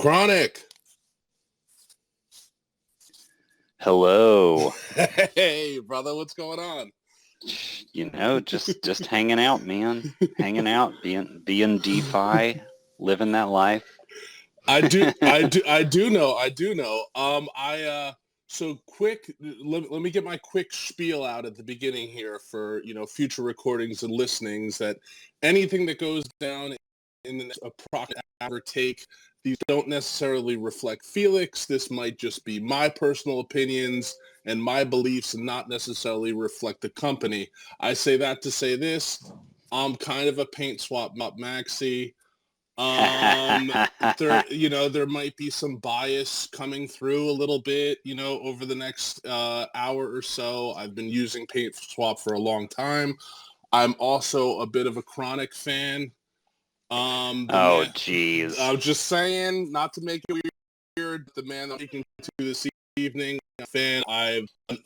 Chronic. Hello. Hey, brother, what's going on? Just hanging out, man. Hanging out, being DeFi, living that life. I do know. So quick. Let me get my quick spiel out at the beginning here for future recordings and listenings. That anything that goes down in the approximate hour take, these don't necessarily reflect Felix. This might just be my personal opinions and my beliefs, and not necessarily reflect the company. I say that to say this: I'm kind of a PaintSwap maxi. There might be some bias coming through a little bit, over the next hour or so. I've been using PaintSwap for a long time. I'm also a bit of a Chronic fan. Geez. I was just saying, not to make it weird, the man that I'm speaking to this evening, a fan. I'm an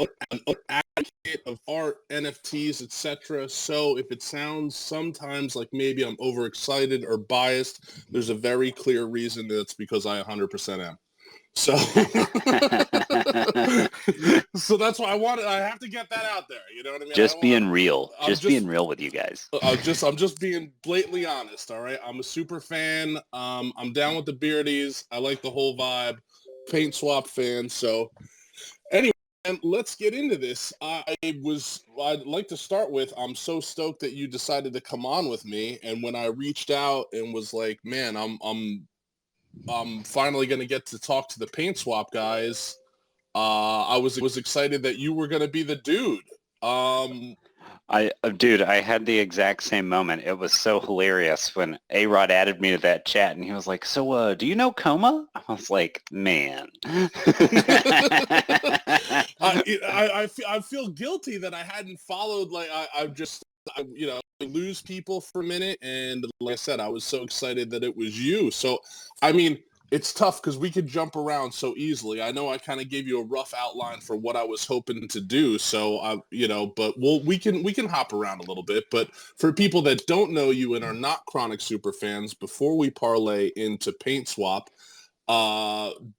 advocate of art, NFTs, etc. So if it sounds sometimes like maybe I'm overexcited or biased, there's a very clear reason. That's because I 100% am. So, so that's why I have to get that out there. You know what I mean? Just being real. Being real with you guys. I'm just being blatantly honest. All right. I'm a super fan. I'm down with the beardies. I like the whole vibe. PaintSwap fan. So anyway, let's get into this. I'd like to start with, I'm so stoked that you decided to come on with me. And when I reached out and was like, man, I'm finally going to get to talk to the PaintSwap guys. I was excited that you were going to be the dude. I had the exact same moment. It was so hilarious when A-Rod added me to that chat, and he was like, so, do you know Coma? I was like, man. I feel guilty that I hadn't followed, I lose people for a minute, and like I said, I was so excited that it was you. So, I mean, it's tough because we could jump around so easily. I know I kind of gave you a rough outline for what I was hoping to do. So, but we can hop around a little bit. But for people that don't know you and are not Chronic super fans, before we parlay into PaintSwap,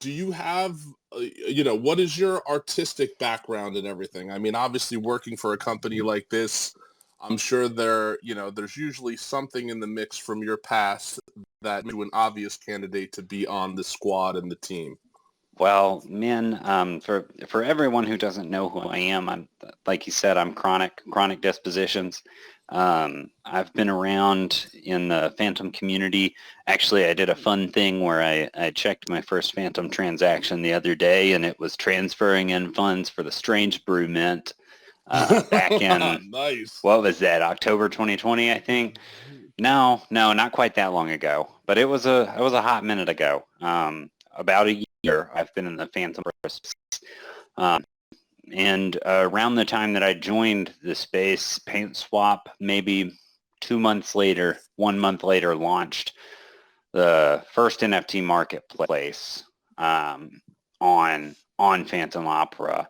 do you have, what is your artistic background and everything? I mean, obviously working for a company like this, I'm sure there's usually something in the mix from your past that made you an obvious candidate to be on the squad and the team. Well, man, for everyone who doesn't know who I am, I'm, like you said, I'm chronic dispositions. I've been around in the Phantom community. Actually, I did a fun thing where I checked my first Phantom transaction the other day, and it was transferring in funds for the Strange Brew Mint back in, nice. What was that, October 2020, I think? No, not quite that long ago, but it was a hot minute ago. About a year I've been in the Phantom space. And around the time that I joined the space, PaintSwap, maybe 2 months later, 1 month later, launched the first NFT marketplace on Phantom Opera.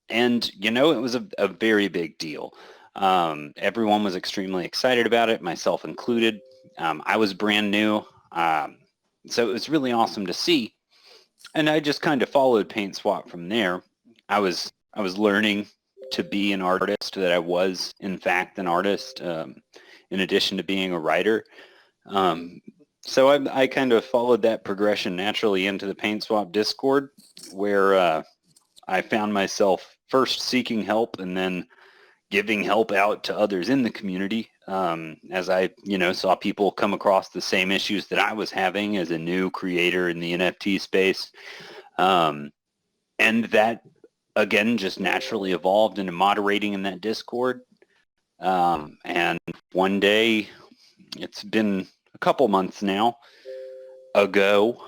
And, it was a very big deal. Everyone was extremely excited about it, myself included. I was brand new, so it was really awesome to see. And I just kind of followed PaintSwap from there. I was learning to be an artist, that I was, in fact, an artist, in addition to being a writer. So I kind of followed that progression naturally into the PaintSwap Discord, where I found myself first seeking help and then giving help out to others in the community, as I, saw people come across the same issues that I was having as a new creator in the NFT space. And that, again, just naturally evolved into moderating in that Discord. And one day, it's been a couple months now ago,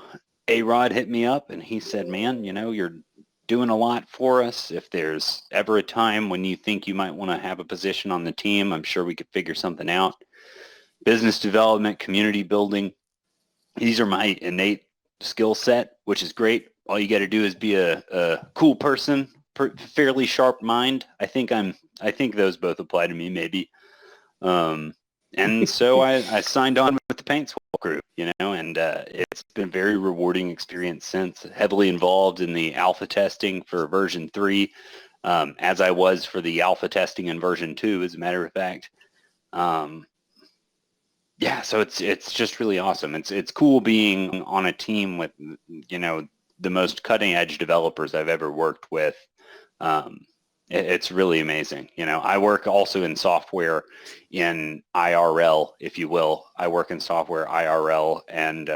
A-Rod hit me up and he said, man, you're doing a lot for us. If there's ever a time when you think you might want to have a position on the team, I'm sure we could figure something out. Business development, community building, these are my innate skill set, which is great. All you got to do is be a cool person, fairly sharp mind. I think those both apply to me, maybe. And so I signed on with the PaintSwap group, and it's been a very rewarding experience since. Heavily involved in the alpha testing for version 3, as I was for the alpha testing in version 2, as a matter of fact. Yeah, so it's just really awesome. It's cool being on a team with, the most cutting edge developers I've ever worked with. It's really amazing. I work also in software in IRL, if you will. I work in software IRL, and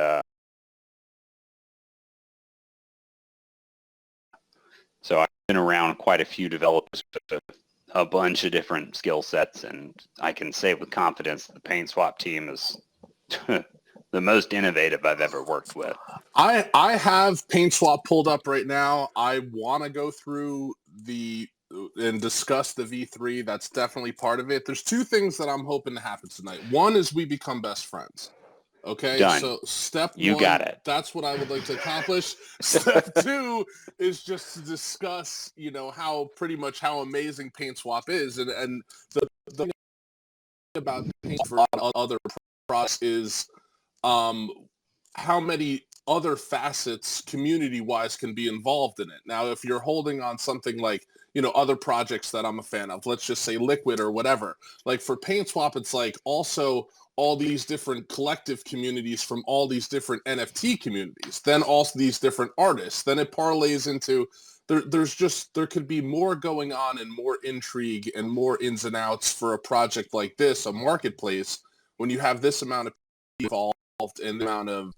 so I've been around quite a few developers with a bunch of different skill sets, and I can say with confidence the PaintSwap team is the most innovative I've ever worked with. I have PaintSwap pulled up right now. I want to go through and discuss the V3. That's definitely part of it. There's 2 things that I'm hoping to happen tonight. One is we become best friends. Okay, Done. so step 1, you got it. That's what I would like to accomplish. Step 2 is just to discuss, how amazing PaintSwap is, and the thing about PaintSwap for other products is how many other facets community-wise can be involved in it. Now, if you're holding on something like, other projects that I'm a fan of, let's just say Liquid or whatever, like for PaintSwap, it's like also all these different collective communities from all these different NFT communities, then also these different artists, then it parlays into there could be more going on and more intrigue and more ins and outs for a project like this, a marketplace, when you have this amount of people involved and the amount of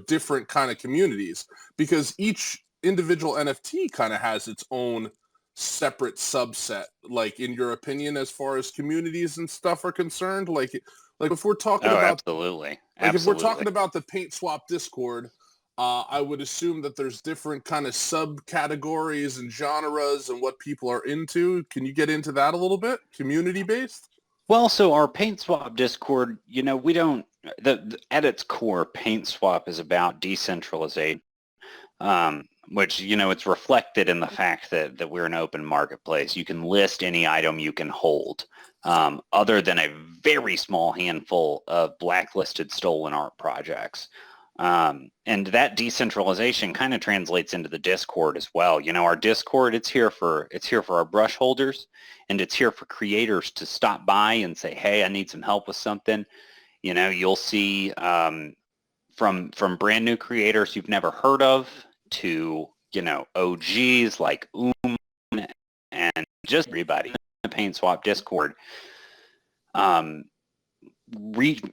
different kind of communities, because each individual NFT kind of has its own separate subset, like in your opinion, as far as communities and stuff are concerned, like if we're talking about absolutely. If we're talking about the PaintSwap Discord, I would assume that there's different kind of subcategories and genres and what people are into. Can you get into that a little bit, community based? Well, so our PaintSwap Discord, we don't, at its core, PaintSwap is about decentralization, which, it's reflected in the fact that we're an open marketplace. You can list any item you can hold, other than a very small handful of blacklisted stolen art projects. And that decentralization kind of translates into the Discord as well. Our Discord, it's here for our brush holders, and it's here for creators to stop by and say, hey, I need some help with something. You'll see from brand new creators you've never heard of to, OGs like and just everybody in the PaintSwap Discord.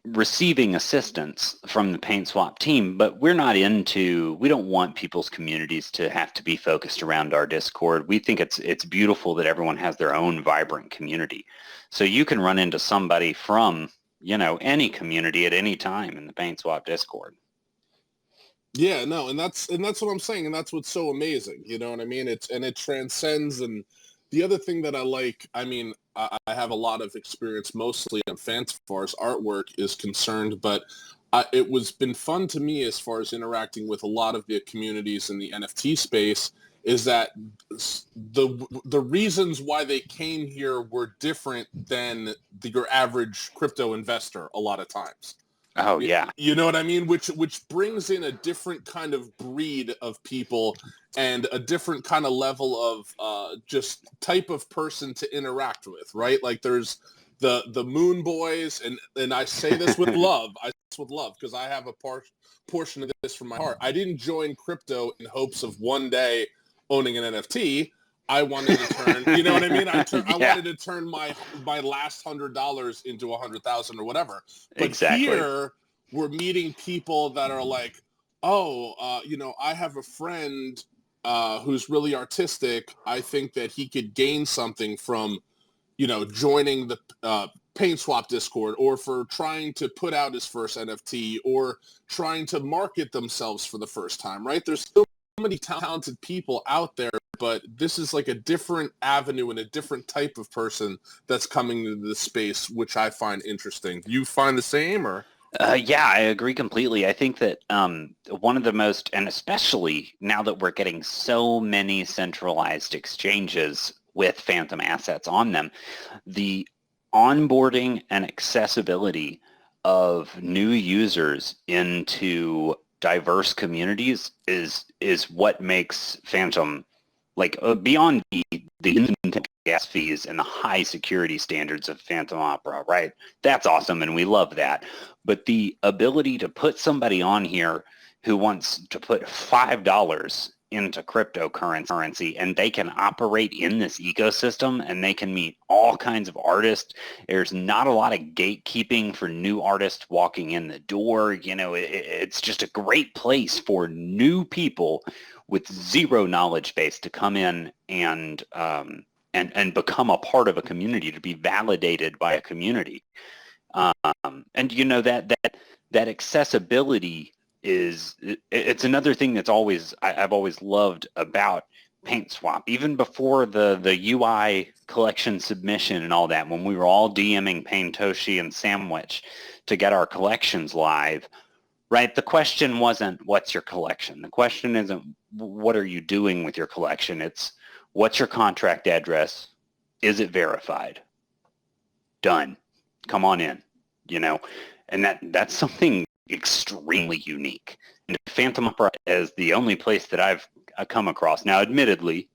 Receiving assistance from the PaintSwap team, but we don't want people's communities to have to be focused around our Discord. We think it's beautiful that everyone has their own vibrant community. So you can run into somebody from, any community at any time in the PaintSwap Discord. Yeah, no, and that's what I'm saying, and that's what's so amazing. You know what I mean? It transcends. And the other thing that I like, I have a lot of experience mostly on fans as far as artwork is concerned, but it was been fun to me as far as interacting with a lot of the communities in the NFT space, is that the reasons why they came here were different than your average crypto investor a lot of times. Oh, yeah. You know what I mean? Which brings in a different kind of breed of people and a different kind of level of just type of person to interact with, right? Like there's the Moon Boys, and I say this with love. Because I have a portion of this from my heart. I didn't join crypto in hopes of one day owning an NFT. I wanted to turn, you know what I mean? I wanted to turn my last $100 into $100,000 or whatever. But exactly. Here we're meeting people that are like, I have a friend who's really artistic. I think that he could gain something from, joining the PaintSwap Discord, or for trying to put out his first NFT, or trying to market themselves for the first time, right? There's so many talented people out there, but this is like a different avenue and a different type of person that's coming into the space, which I find interesting. You find the same, or? Yeah, I agree completely. I think that one of the most, and especially now that we're getting so many centralized exchanges with phantom assets on them, the onboarding and accessibility of new users into diverse communities is what makes Phantom, like, beyond the instant gas fees and the high security standards of Phantom Opera, right? That's awesome, and we love that. But the ability to put somebody on here who wants to put $5 into cryptocurrency and they can operate in this ecosystem and they can meet all kinds of artists. There's not a lot of gatekeeping for new artists walking in the door. You know, it's just a great place for new people with zero knowledge base to come in and become a part of a community, to be validated by a community. And you know, that accessibility it's another thing that's I've always loved about PaintSwap. Even before the UI collection submission and all that, when we were all DMing Paintoshi and Sandwich to get our collections live, right? The question wasn't, what's your collection? The question isn't, what are you doing with your collection? It's, what's your contract address? Is it verified? Done. Come on in, you know? And that's something extremely unique. And Phantom Opera is the only place that I've come across. Now, admittedly,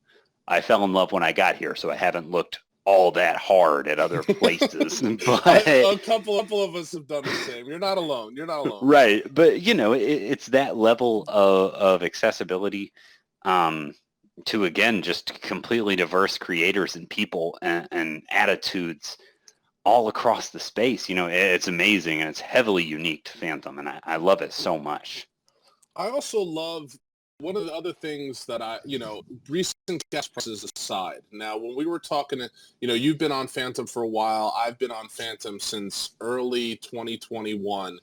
I fell in love when I got here, so I haven't looked all that hard at other places. But a couple of us have done the same. You're not alone. You're not alone. Right. But, you know, it's that level of accessibility to, again, just completely diverse creators and people and attitudes all across the space. You know, it's amazing, and it's heavily unique to Phantom, and I love it so much. I also love one of the other things that recent gas prices aside. Now, when we were talking, you know, you've been on Phantom for a while. I've been on Phantom since early 2021.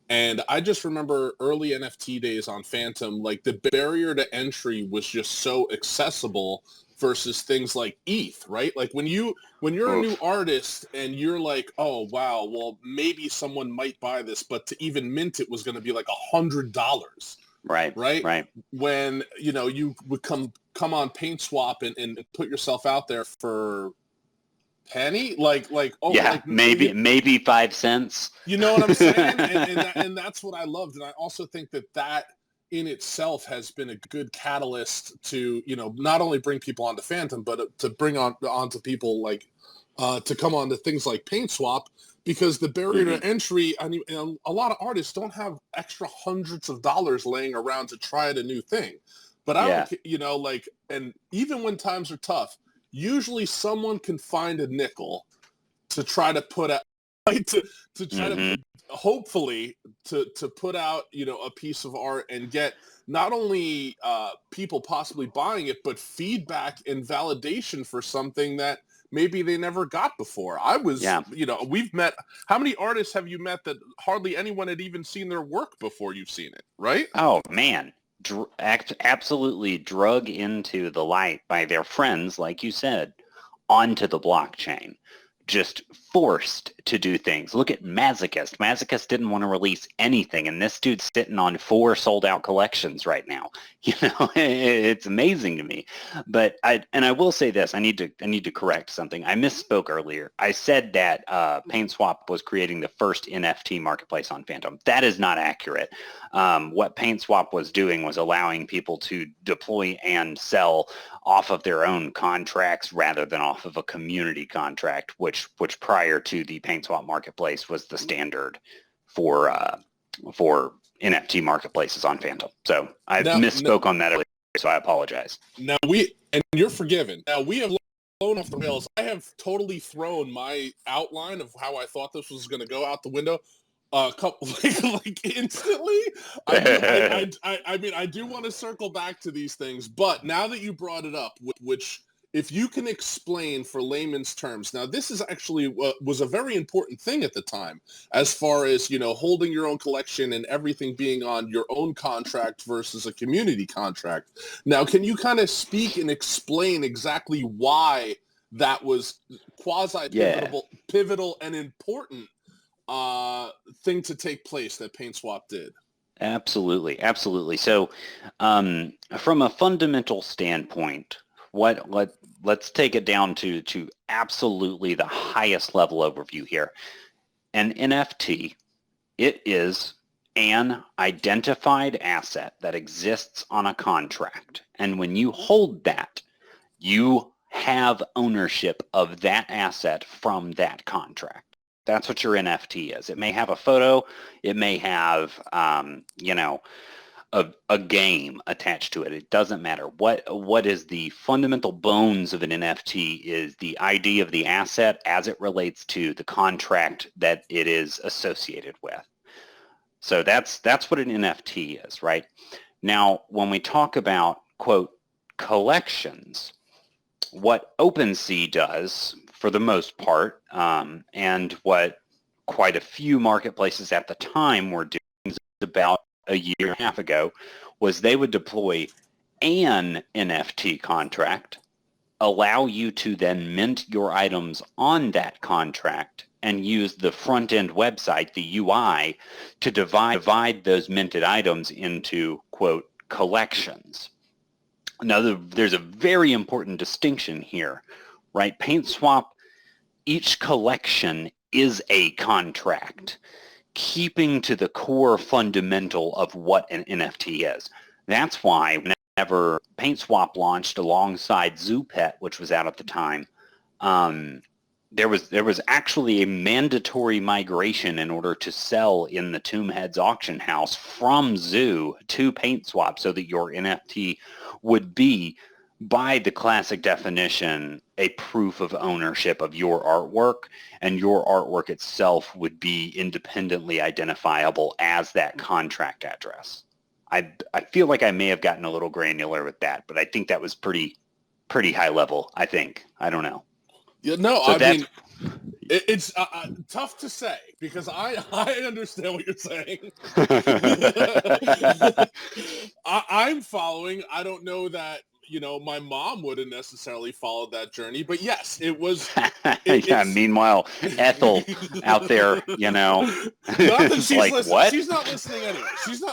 And I just remember early NFT days on Phantom, like the barrier to entry was just so accessible versus things like ETH, right? Like when you're a new artist and you're like, oh, wow, well, maybe someone might buy this, but to even mint it was going to be like $100. Right. When, you know, you would come on PaintSwap and put yourself out there for penny, maybe 5 cents. You know what I'm saying? and that's what I loved. And I also think that in itself has been a good catalyst to, you know, not only bring people onto Phantom, but to bring onto people like to come on to things like PaintSwap, because the barrier to entry, I mean, a lot of artists don't have extra hundreds of dollars laying around to try a new thing. But I don't, you know, like, and even when times are tough, usually someone can find a nickel to try to put out, to try to hopefully to put out, you know, a piece of art and get not only people possibly buying it, but feedback and validation for something that maybe they never got before. You know, we've met, how many artists have you met that hardly anyone had even seen their work before you've seen it, right? Oh, man. Absolutely drug into the light by their friends, like you said, onto the blockchain. Just forced to do things. Look at Masochist. Masochist didn't want to release anything, and this dude's sitting on 4 sold-out collections right now. You know, it's amazing to me. But I will say this: I need to correct something. I misspoke earlier. I said that PaintSwap was creating the first NFT marketplace on Phantom. That is not accurate. What PaintSwap was doing was allowing people to deploy and sell off of their own contracts rather than off of a community contract, which prior to the PaintSwap marketplace was the standard for NFT marketplaces on Phantom. So I misspoke on that earlier, so I apologize. Now and you're forgiven. Now we have blown off the rails. I have totally thrown my outline of how I thought this was going to go out the window. Like instantly. I mean, I do want to circle back to these things, but now that you brought it up, which if you can explain for layman's terms, now this is actually was a very important thing at the time, as far as, you know, holding your own collection and everything being on your own contract versus a community contract. Now, can you kind of speak and explain exactly why that was pivotal and important thing to take place that PaintSwap did? Absolutely. So from a fundamental standpoint, let's take it down to absolutely the highest level overview here. An NFT It is an identified asset that exists on a contract. And when you hold that, you have ownership of that asset from that contract. That's what your NFT is. It may have a photo. It may have, a game attached to it. It doesn't matter. What is the fundamental bones of an NFT is the ID of the asset as it relates to the contract that it is associated with. So that's what an NFT is, right? Now, when we talk about, quote, collections, what OpenSea does for the most part, and what quite a few marketplaces at the time were doing about a year and a half ago, was they would deploy an NFT contract, allow you to then mint your items on that contract, and use the front-end website, the UI, to divide those minted items into, quote, collections. Now, there's a very important distinction here, right? PaintSwap, each collection is a contract, keeping to the core fundamental of what an NFT is. That's why whenever PaintSwap launched alongside ZooPet, which was out at the time, there was actually a mandatory migration in order to sell in the Tombheads auction house from Zoo to PaintSwap so that your NFT would be, by the classic definition, a proof of ownership of your artwork, and your artwork itself would be independently identifiable as that contract address. I feel like I may have gotten a little granular with that, but I think that was pretty high level, I think. I don't know. Yeah, no, So I mean, it's tough to say because I understand what you're saying. I'm following. I don't know that, my mom wouldn't necessarily follow that journey, but yes, it was. Yeah. Meanwhile, Ethel out there, Not that she's like, listening. what? She's not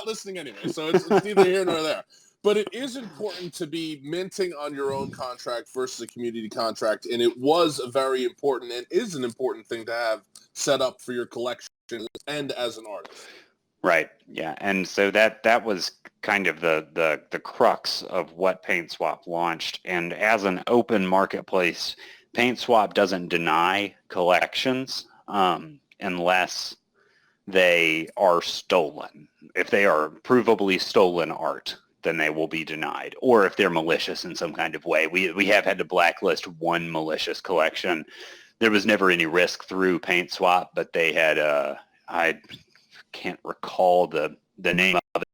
listening anyway. So it's neither here nor there. But it is important to be minting on your own contract versus a community contract, and it was a very important and is an important thing to have set up for your collection and as an artist. Right. Yeah. And so that was kind of the crux of what PaintSwap launched. And as an open marketplace, PaintSwap doesn't deny collections unless they are stolen. If they are provably stolen art, then they will be denied. Or if they're malicious in some kind of way. We have had to blacklist one malicious collection. There was never any risk through PaintSwap, but they had I can't recall the name of it,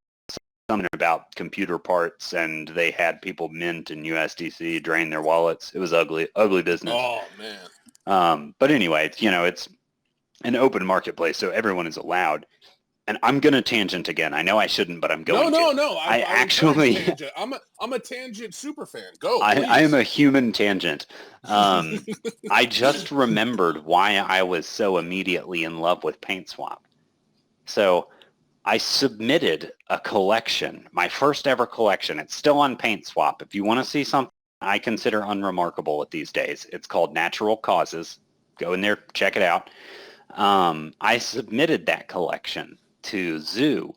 something about computer parts, and they had people mint in USDC, drain their wallets. It was ugly business. Oh man. But anyway, it's an open marketplace, so everyone is allowed. And I'm going to tangent again. I know I shouldn't, but I'm going to. No. I'm a tangent super fan. Go. I am a human tangent. I just remembered why I was so immediately in love with PaintSwap. So I submitted a collection, my first ever collection. It's still on PaintSwap. If you want to see something I consider unremarkable at these days, it's called Natural Causes. Go in there, check it out. I submitted that collection to Zoo,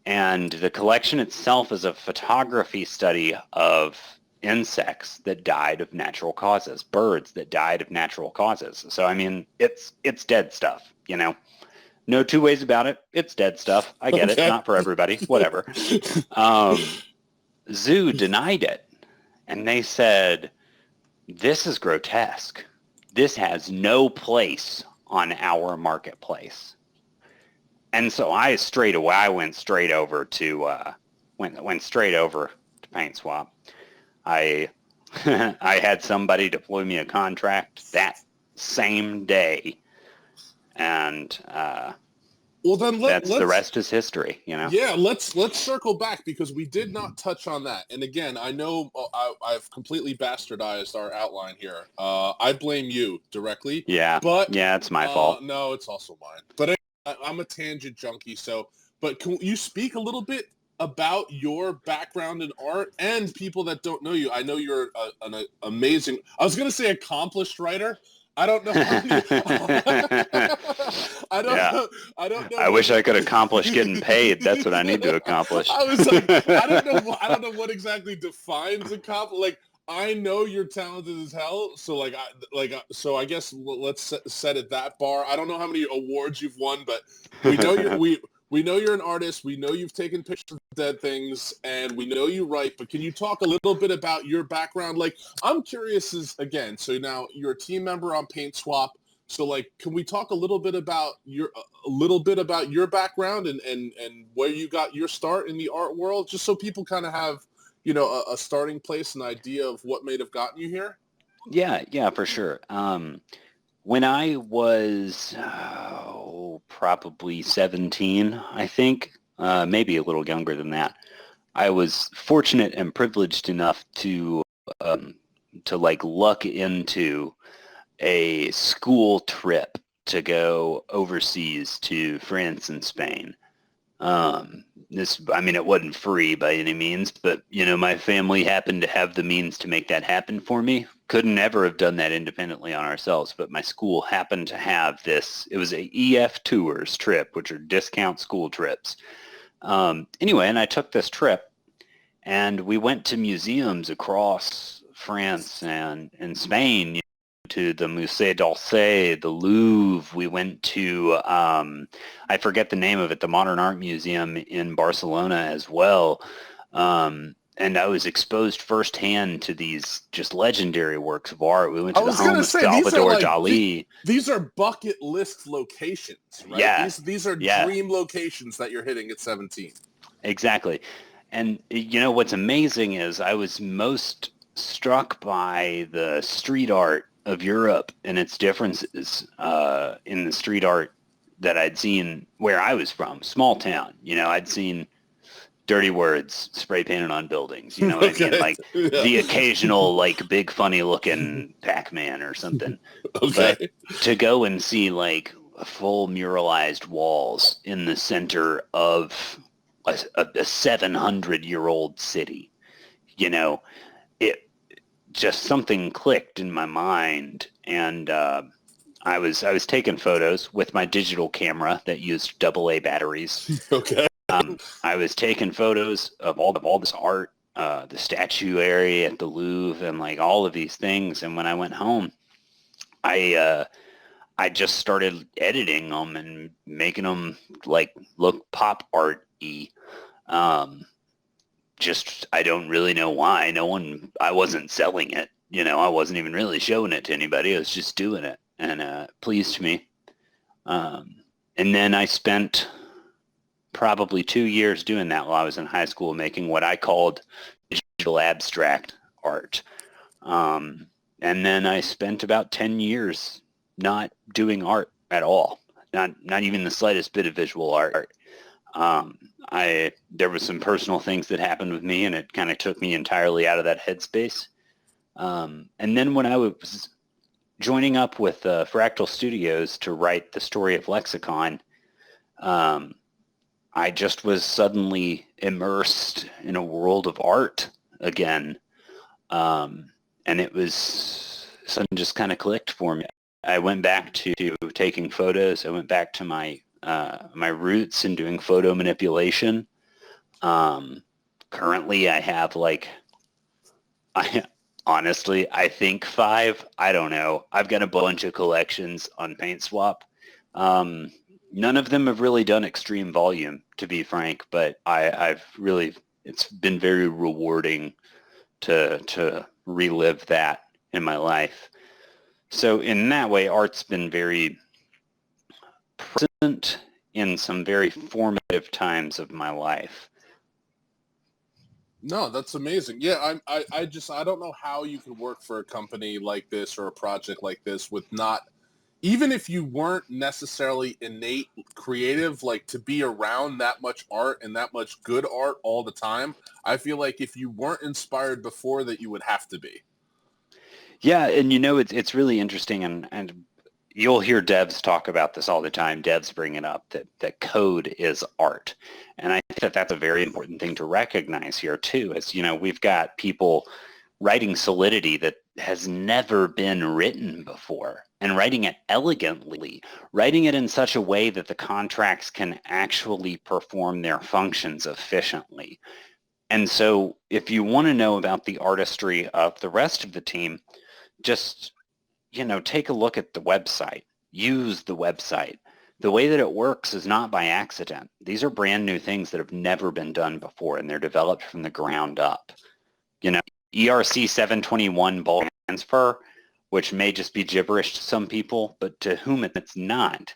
and the collection itself is a photography study of insects that died of natural causes, birds that died of natural causes. So I mean, it's dead stuff, No two ways about it. It's dead stuff. I get it. Not for everybody. Whatever. Zoo denied it, and they said, "This is grotesque. This has no place on our marketplace." And so I went straight over to PaintSwap. I I had somebody deploy me a contract that same day, and well, then the rest is history. Yeah, let's circle back because we did not touch on that. And again, I know I've completely bastardized our outline here. I blame you directly. Yeah, but it's my fault. No, it's also mine. But I'm a tangent junkie. But can you speak a little bit about your background in art and people that don't know you? I know you're an amazing, I was going to say accomplished writer. I don't know how many, I don't Yeah. know. I don't know I what wish I could accomplish getting paid. That's what I need to accomplish. I was like, I don't know. I don't know what exactly defines a like, I know you're talented as hell. So so I guess let's set it that bar. I don't know how many awards you've won, but we know we know you're an artist. We know you've taken pictures of dead things, and we know you write. But can you talk a little bit about your background? Like, I'm curious again, so now you're a team member on PaintSwap. So, like, can we talk a little bit about your background and where you got your start in the art world, just so people kind of have, a starting place, an idea of what may have gotten you here? Yeah, for sure. When I was probably 17, I think, maybe a little younger than that, I was fortunate and privileged enough to like luck into a school trip to go overseas to France and Spain. I mean, it wasn't free by any means, but, my family happened to have the means to make that happen for me. Couldn't ever have done that independently on ourselves, but my school happened to have this. It was a EF Tours trip, which are discount school trips. Anyway, and I took this trip, and we went to museums across France and Spain, to the Musée d'Orsay, the Louvre. We went to, I forget the name of it, the Modern Art Museum in Barcelona as well. And I was exposed firsthand to these just legendary works of art. We went to the home of Salvador Dali. These are bucket list locations, right? Yeah. These are dream locations that you're hitting at 17. Exactly. And what's amazing is I was most struck by the street art of Europe and its differences in the street art that I'd seen where I was from, small town. I'd seen dirty words spray painted on buildings. You know what I mean? Like the occasional, like, big funny looking Pac-Man or something. Okay. But to go and see like full muralized walls in the center of a 700-year-old city, it just something clicked in my mind, and I was taking photos with my digital camera that used AA batteries. Okay. I was taking photos of all this art, the statue area at the Louvre, and like all of these things. And when I went home, I just started editing them and making them like look pop art-y. Just, I don't really know why. I wasn't selling it. I wasn't even really showing it to anybody. I was just doing it, and it pleased me. And then I spent probably 2 years doing that while I was in high school, making what I called digital abstract art. And then I spent about 10 years not doing art at all, not even the slightest bit of visual art. There was some personal things that happened with me, and it kind of took me entirely out of that headspace. And then when I was joining up with Fractal Studios to write the story of Lexicon, I just was suddenly immersed in a world of art again. And it was something just kind of clicked for me. I went back to taking photos. I went back to my roots in doing photo manipulation. Currently, I have I think 5. I don't know. I've got a bunch of collections on PaintSwap. None of them have really done extreme volume, to be frank, but it's been very rewarding to relive that in my life. So in that way, art's been very present in some very formative times of my life. No, that's amazing. Yeah, I don't know how you can work for a company like this or a project like this with not, even if you weren't necessarily innate creative, like to be around that much art and that much good art all the time. I feel like if you weren't inspired before that, you would have to be. Yeah, and it's really interesting, and you'll hear devs talk about this all the time. Devs bring it up that code is art, and I think that that's a very important thing to recognize here too. As we've got people writing solidity that has never been written before, and writing it elegantly, writing it in such a way that the contracts can actually perform their functions efficiently. And so if you want to know about the artistry of the rest of the team, just, take a look at the website. Use the website. The way that it works is not by accident. These are brand new things that have never been done before, and they're developed from the ground up. ERC 721 bulk transfer, which may just be gibberish to some people, but to whom it's not,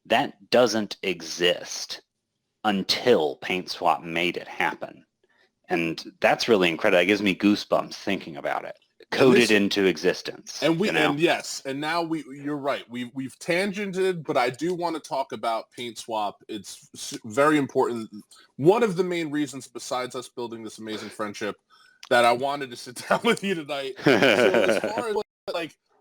that doesn't exist until PaintSwap made it happen. And that's really incredible. That gives me goosebumps thinking about it. Coded into existence. And now you're right. We've tangented, but I do want to talk about PaintSwap. It's very important. One of the main reasons, besides us building this amazing friendship, that I wanted to sit down with you tonight. So as far as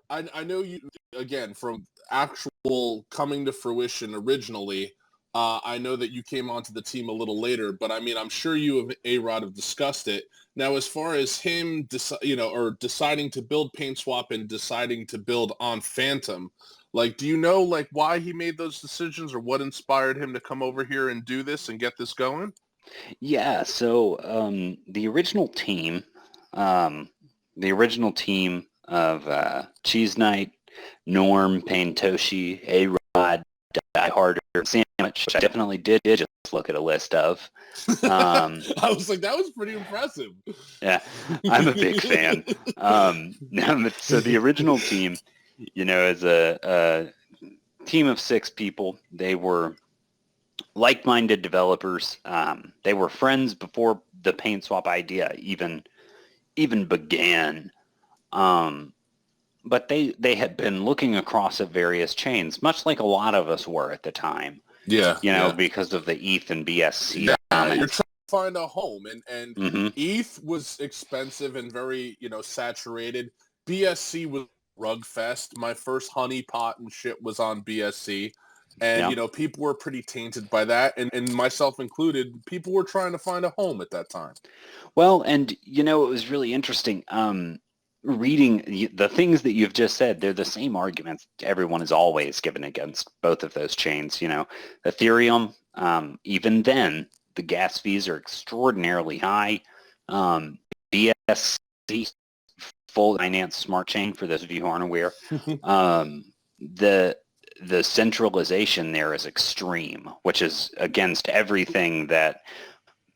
I know you, again, from actual coming to fruition originally, I know that you came onto the team a little later, but I mean, I'm sure you and A-Rod have discussed it. Now, as far as him, deciding to build PaintSwap and deciding to build on Phantom, do you know, why he made those decisions or what inspired him to come over here and do this and get this going? Yeah, so the original team of Cheese Knight, Norm, Paintoshi, A-Rod, Die Harder, Sandwich, which I definitely did just look at a list of. I was like, that was pretty impressive. Yeah, I'm a big fan. So the original team, is a team of 6 people. They were like-minded developers. They were friends before the PaintSwap idea even began. But they had been looking across at various chains, much like a lot of us were at the time. Yeah. Because of the ETH and BSC. Yeah, you're trying to find a home, and mm-hmm. ETH was expensive and very, saturated. BSC was rug fest. My first honeypot and shit was on BSC. And, people were pretty tainted by that. And myself included, people were trying to find a home at that time. Well, and, it was really interesting. Reading the things that you've just said, they're the same arguments everyone is always given against both of those chains. Ethereum, even then, the gas fees are extraordinarily high. BSC, full Binance Smart Chain, for those of you who aren't aware, the centralization there is extreme, which is against everything that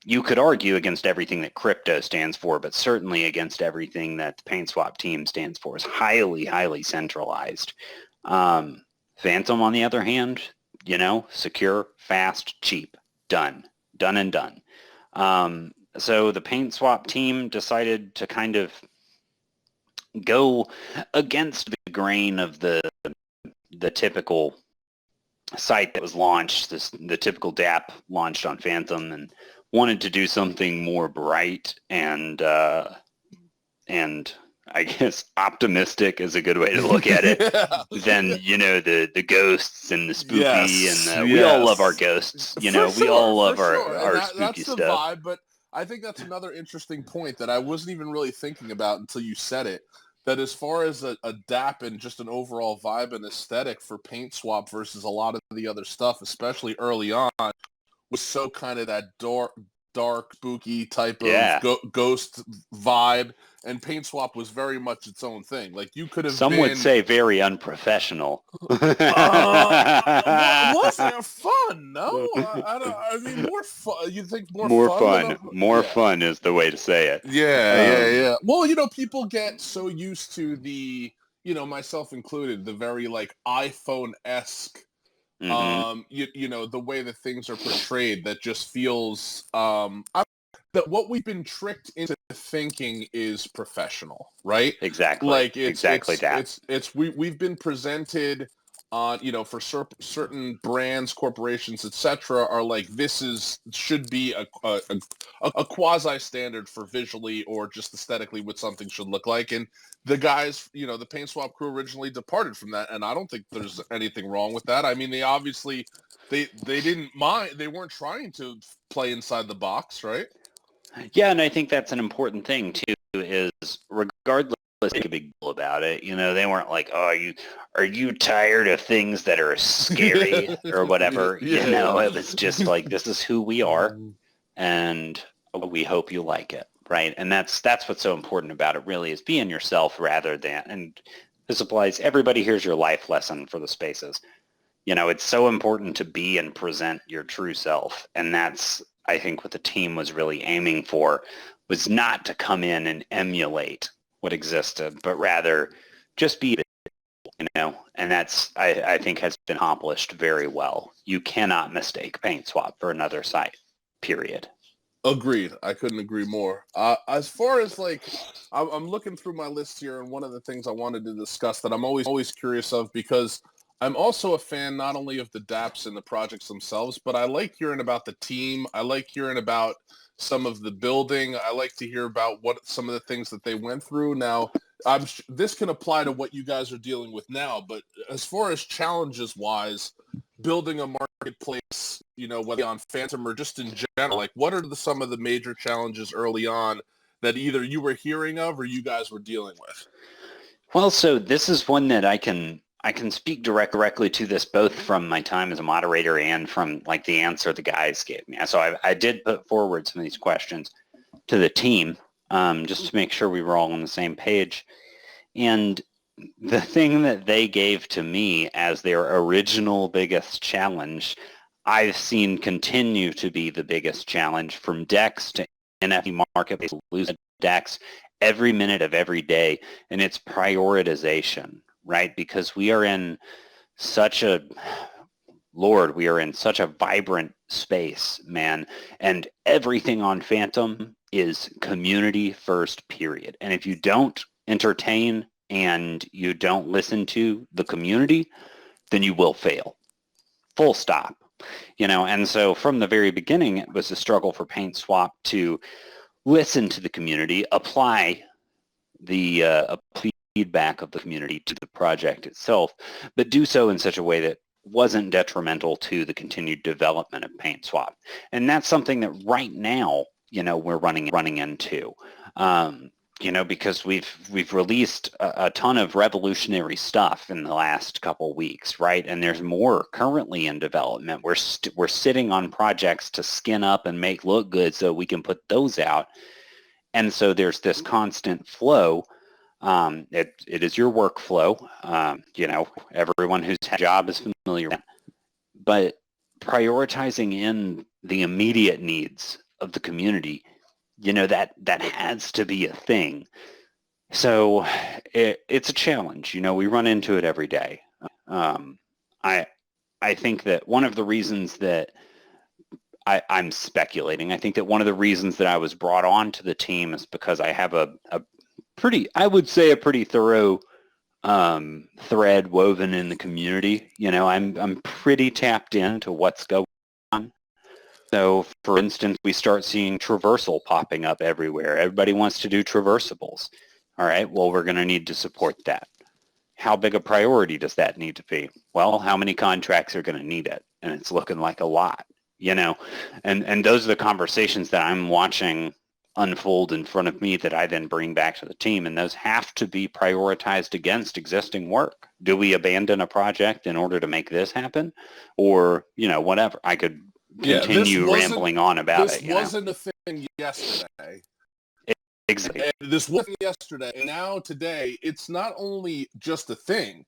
you could argue against everything that crypto stands for, but certainly against everything that the PaintSwap team stands for. Is highly, highly centralized. Phantom, on the other hand, secure, fast, cheap, done and done. So the PaintSwap team decided to kind of go against the grain of the typical site that was launched, the typical DApp launched on Phantom, and wanted to do something more bright and I guess optimistic is a good way to look at it than, the ghosts and the spooky we all love our ghosts, we all love our spooky that's stuff. The vibe, but I think that's another interesting point that I wasn't even really thinking about until you said it. That as far as a DApp and just an overall vibe and aesthetic for PaintSwap versus a lot of the other stuff, especially early on, was so kind of that dark, spooky type of ghost vibe, and PaintSwap was very much its own thing. You could have Some would say very unprofessional. Wasn't it fun? No, I mean more fun. You think more fun? More fun is the way to say it. Yeah. Well, people get so used to the, myself included, the very iPhone-esque. Mm-hmm. The way that things are portrayed, that just feels that what we've been tricked into thinking is professional, right? Exactly. We've been presented on, for certain brands, corporations, etc., are this should be a quasi standard for visually or just aesthetically what something should look like. And the guys, the PaintSwap crew originally departed from that, and I don't think there's anything wrong with that. I mean, they obviously they didn't mind. They weren't trying to play inside the box, right? Yeah, and I think that's an important thing too, is regardless make a big deal about it. You know, they weren't like, "Oh, are you tired of things that are scary or whatever?" You know, Yeah. it was just like, "This is who we are, and we hope you like it." Right? And that's what's so important about it really, is being yourself rather than, and this applies, everybody, here's your life lesson for the spaces. You know, it's so important to be and present your true self. And that's, I think, what the team was really aiming for, was not to come in and emulate what existed, but rather just be, you know, and that's, I think, has been accomplished very well. You cannot mistake PaintSwap for another site, period. Agreed. I couldn't agree more. As far as like, I'm looking through my list here, and one of the things I wanted to discuss that I'm always curious of, because I'm also a fan not only of the dApps and the projects themselves, but I like hearing about the team. I like hearing about some of the building. I like to hear about what some of the things that they went through. Now, this can apply to what you guys are dealing with now, but as far as challenges wise, building a marketplace, you know, whether on Phantom or just in general, like what are some of the major challenges early on that either you were hearing of or you guys were dealing with? Well, so this is one that I can speak directly to this, both from my time as a moderator and from like the answer the guys gave me. So I did put forward some of these questions to the team, just to make sure we were all on the same page. And the thing that they gave to me as their original biggest challenge, I've seen continue to be the biggest challenge, from DEX to NFT marketplace, losing DEX every minute of every day, and it's prioritization, right? Because we are in such a, Lord, we are in such a vibrant space, man, and everything on Phantom is community first, period. And if you don't entertain and you don't listen to the community, then you will fail. Full stop. You know, and so from the very beginning, it was a struggle for PaintSwap to listen to the community, apply the feedback of the community to the project itself, but do so in such a way that wasn't detrimental to the continued development of PaintSwap. And that's something that right now, you know, we're running into. You know, because we've released a ton of revolutionary stuff in the last couple weeks, right? And there's more currently in development. We're sitting on projects to skin up and make look good so we can put those out. And so there's this constant flow. It is your workflow. You know, everyone who's had a job is familiar with that. But prioritizing in the immediate needs of the community, you know, that has to be a thing. So it's a challenge. You know, we run into it every day. I think that one of the reasons that I'm speculating, I think that one of the reasons that I was brought on to the team is because I have a pretty, I would say, a pretty thorough thread woven in the community. You know, I'm pretty tapped into what's going on. So, for instance, we start seeing traversal popping up everywhere. Everybody wants to do traversables. All right, well, we're going to need to support that. How big a priority does that need to be? Well, how many contracts are going to need it? And it's looking like a lot, you know. And those are the conversations that I'm watching unfold in front of me that I then bring back to the team, and those have to be prioritized against existing work. Do we abandon a project in order to make this happen? Or, you know, whatever. I could continue rambling on about it. This wasn't a thing yesterday. Exactly. And this wasn't yesterday. And now today, it's not only just a thing,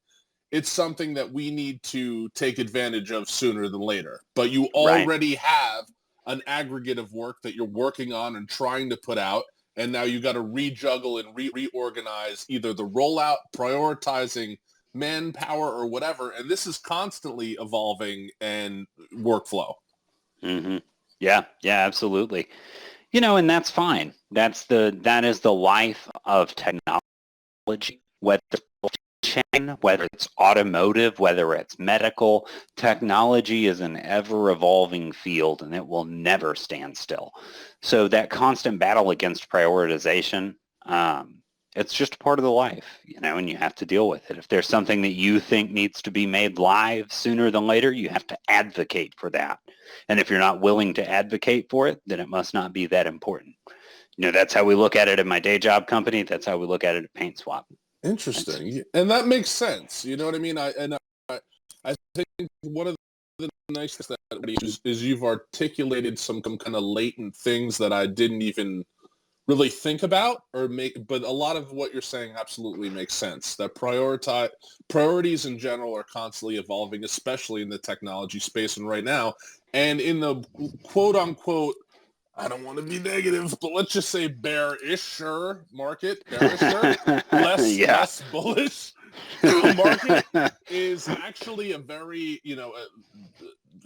it's something that we need to take advantage of sooner than later. But you already have an aggregate of work that you're working on and trying to put out. And now you got to rejuggle and reorganize either the rollout, prioritizing manpower or whatever. And this is constantly evolving and workflow. Mm-hmm. Yeah, absolutely. You know, and that's fine. That is the life of technology, whether it's blockchain, whether it's automotive, whether it's medical. Technology is an ever-evolving field, and it will never stand still. So that constant battle against prioritization, It's just part of the life, and you have to deal with it. If there's something that you think needs to be made live sooner than later, you have to advocate for that. And if you're not willing to advocate for it, then it must not be that important. That's how we look at it in my day job company. That's how we look at it at PaintSwap. Interesting. And that makes sense. You know what I mean? I think one of the nice things that is you've articulated some kind of latent things that I didn't even really think about but a lot of what you're saying absolutely makes sense. That priorities in general are constantly evolving, especially in the technology space and right now. And in the quote unquote, I don't want to be negative, but let's just say bearisher market, less bullish market is actually a very,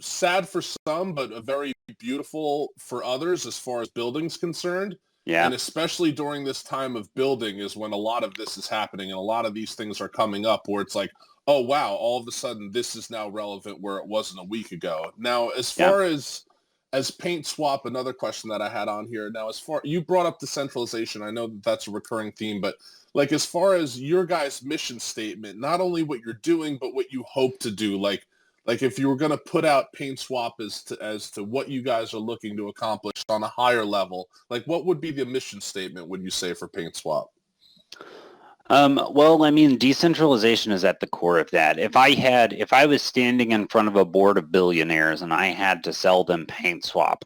sad for some, but a very beautiful for others as far as building's concerned. Yeah. And especially during this time of building is when a lot of this is happening and a lot of these things are coming up where it's like, oh, wow, all of a sudden this is now relevant where it wasn't a week ago. Now, as far as PaintSwap, another question that I had on here. Now, you brought up decentralization. I know that's a recurring theme, but like as far as your guys' mission statement, not only what you're doing, but what you hope to do, like if you were going to put out PaintSwap as to what you guys are looking to accomplish on a higher level, like what would be the mission statement, would you say, for PaintSwap? Well, I mean, decentralization is at the core of that. If I was standing in front of a board of billionaires and I had to sell them PaintSwap,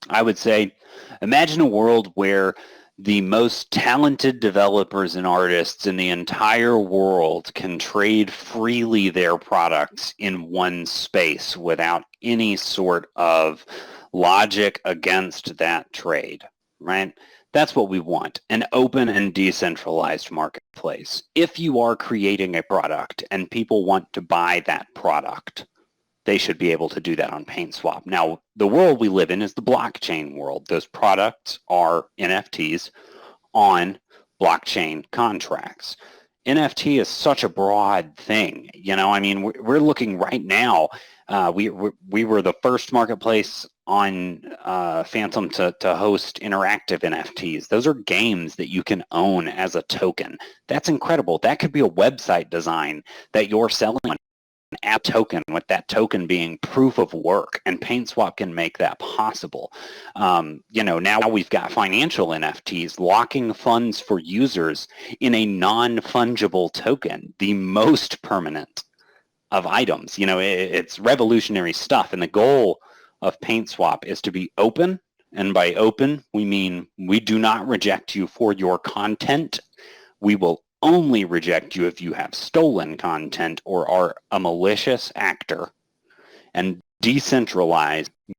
I would say, imagine a world where the most talented developers and artists in the entire world can trade freely their products in one space without any sort of logic against that trade, right? That's what we want, an open and decentralized marketplace. If you are creating a product and people want to buy that product, they should be able to do that on PaintSwap. Now, the world we live in is the blockchain world. Those products are NFTs on blockchain contracts. NFT is such a broad thing. I mean, we're looking right now. We were the first marketplace on Phantom to host interactive NFTs. Those are games that you can own as a token. That's incredible. That could be a website design that you're selling on an app token, with that token being proof of work, and PaintSwap can make that possible. Now we've got financial NFTs locking funds for users in a non-fungible token, the most permanent of items. It's revolutionary stuff, and the goal of PaintSwap is to be open, and by open we mean we do not reject you for your content. We will only reject you if you have stolen content or are a malicious actor. And decentralized, you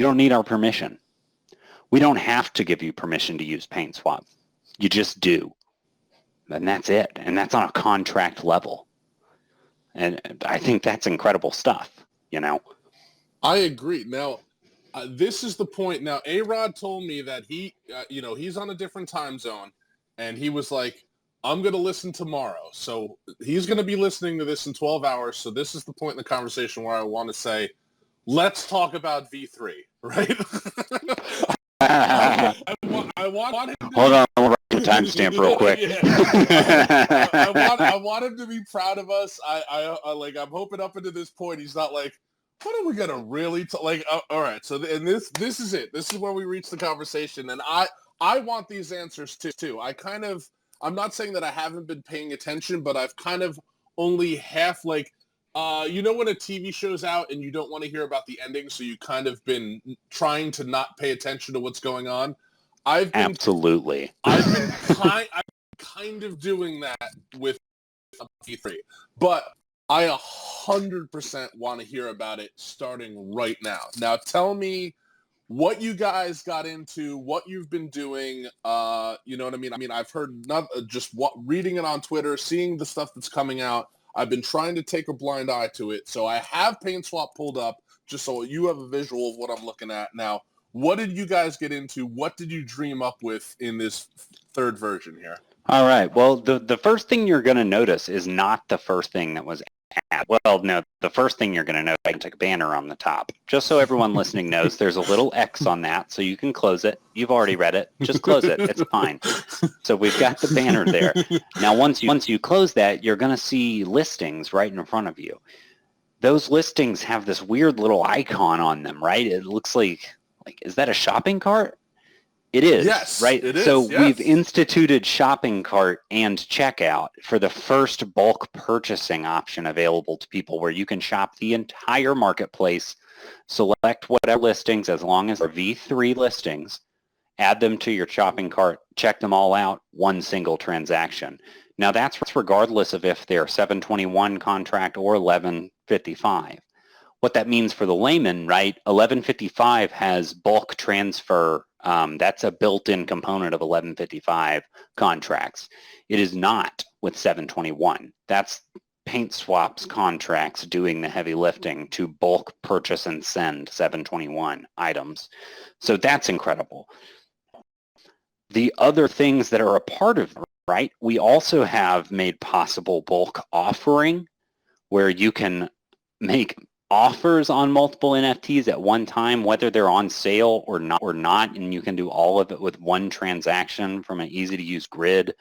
don't need our permission. We don't have to give you permission to use PaintSwap. You just do. And that's it. And that's on a contract level. And I think that's incredible stuff, I agree. Now, this is the point. Now, A-Rod told me that he's on a different time zone, and he was like, I'm going to listen tomorrow. So he's going to be listening to this in 12 hours. So this is the point in the conversation where I want to say, let's talk about V3, right? I want him to Hold on, I'll write the timestamp real quick. I want him to be proud of us. I'm hoping up into this point he's not like, what are we gonna really all right. So and this is it. This is where we reach the conversation, and I want these answers too. I'm not saying that I haven't been paying attention, but I've kind of only half when a TV show's out and you don't want to hear about the ending, so you kind of been trying to not pay attention to what's going on. Absolutely. I've been kind of doing that with V3, but I 100% want to hear about it starting right now. Now, tell me what you guys got into, what you've been doing, you know what I mean? I mean, I've heard reading it on Twitter, seeing the stuff that's coming out. I've been trying to take a blind eye to it. So I have PaintSwap pulled up just so you have a visual of what I'm looking at. Now, what did you guys get into? What did you dream up with in this third version here? All right. Well, the first thing you're going to notice is not the first thing that was Well, no, the first thing you're going to know is a banner on the top. Just so everyone listening knows, there's a little X on that, so you can close it. You've already read it. Just close it. It's fine. So we've got the banner there. Now, once you close that, you're going to see listings right in front of you. Those listings have this weird little icon on them, right? It looks like is that a shopping cart? It is, yes, right? It is, so yes. We've instituted shopping cart and checkout for the first bulk purchasing option available to people, where you can shop the entire marketplace, select whatever listings, as long as they're V3 listings, add them to your shopping cart, check them all out, one single transaction. Now that's regardless of if they're 721 contract or 1155. What that means for the layman, right? 1155 has bulk transfer. That's a built-in component of 1155 contracts. It is not with 721. That's PaintSwap's contracts doing the heavy lifting to bulk purchase and send 721 items. So that's incredible. The other things that are a part of it, right? We also have made possible bulk offering, where you can make offers on multiple NFTs at one time, whether they're on sale or not, and you can do all of it with one transaction from an easy-to-use grid.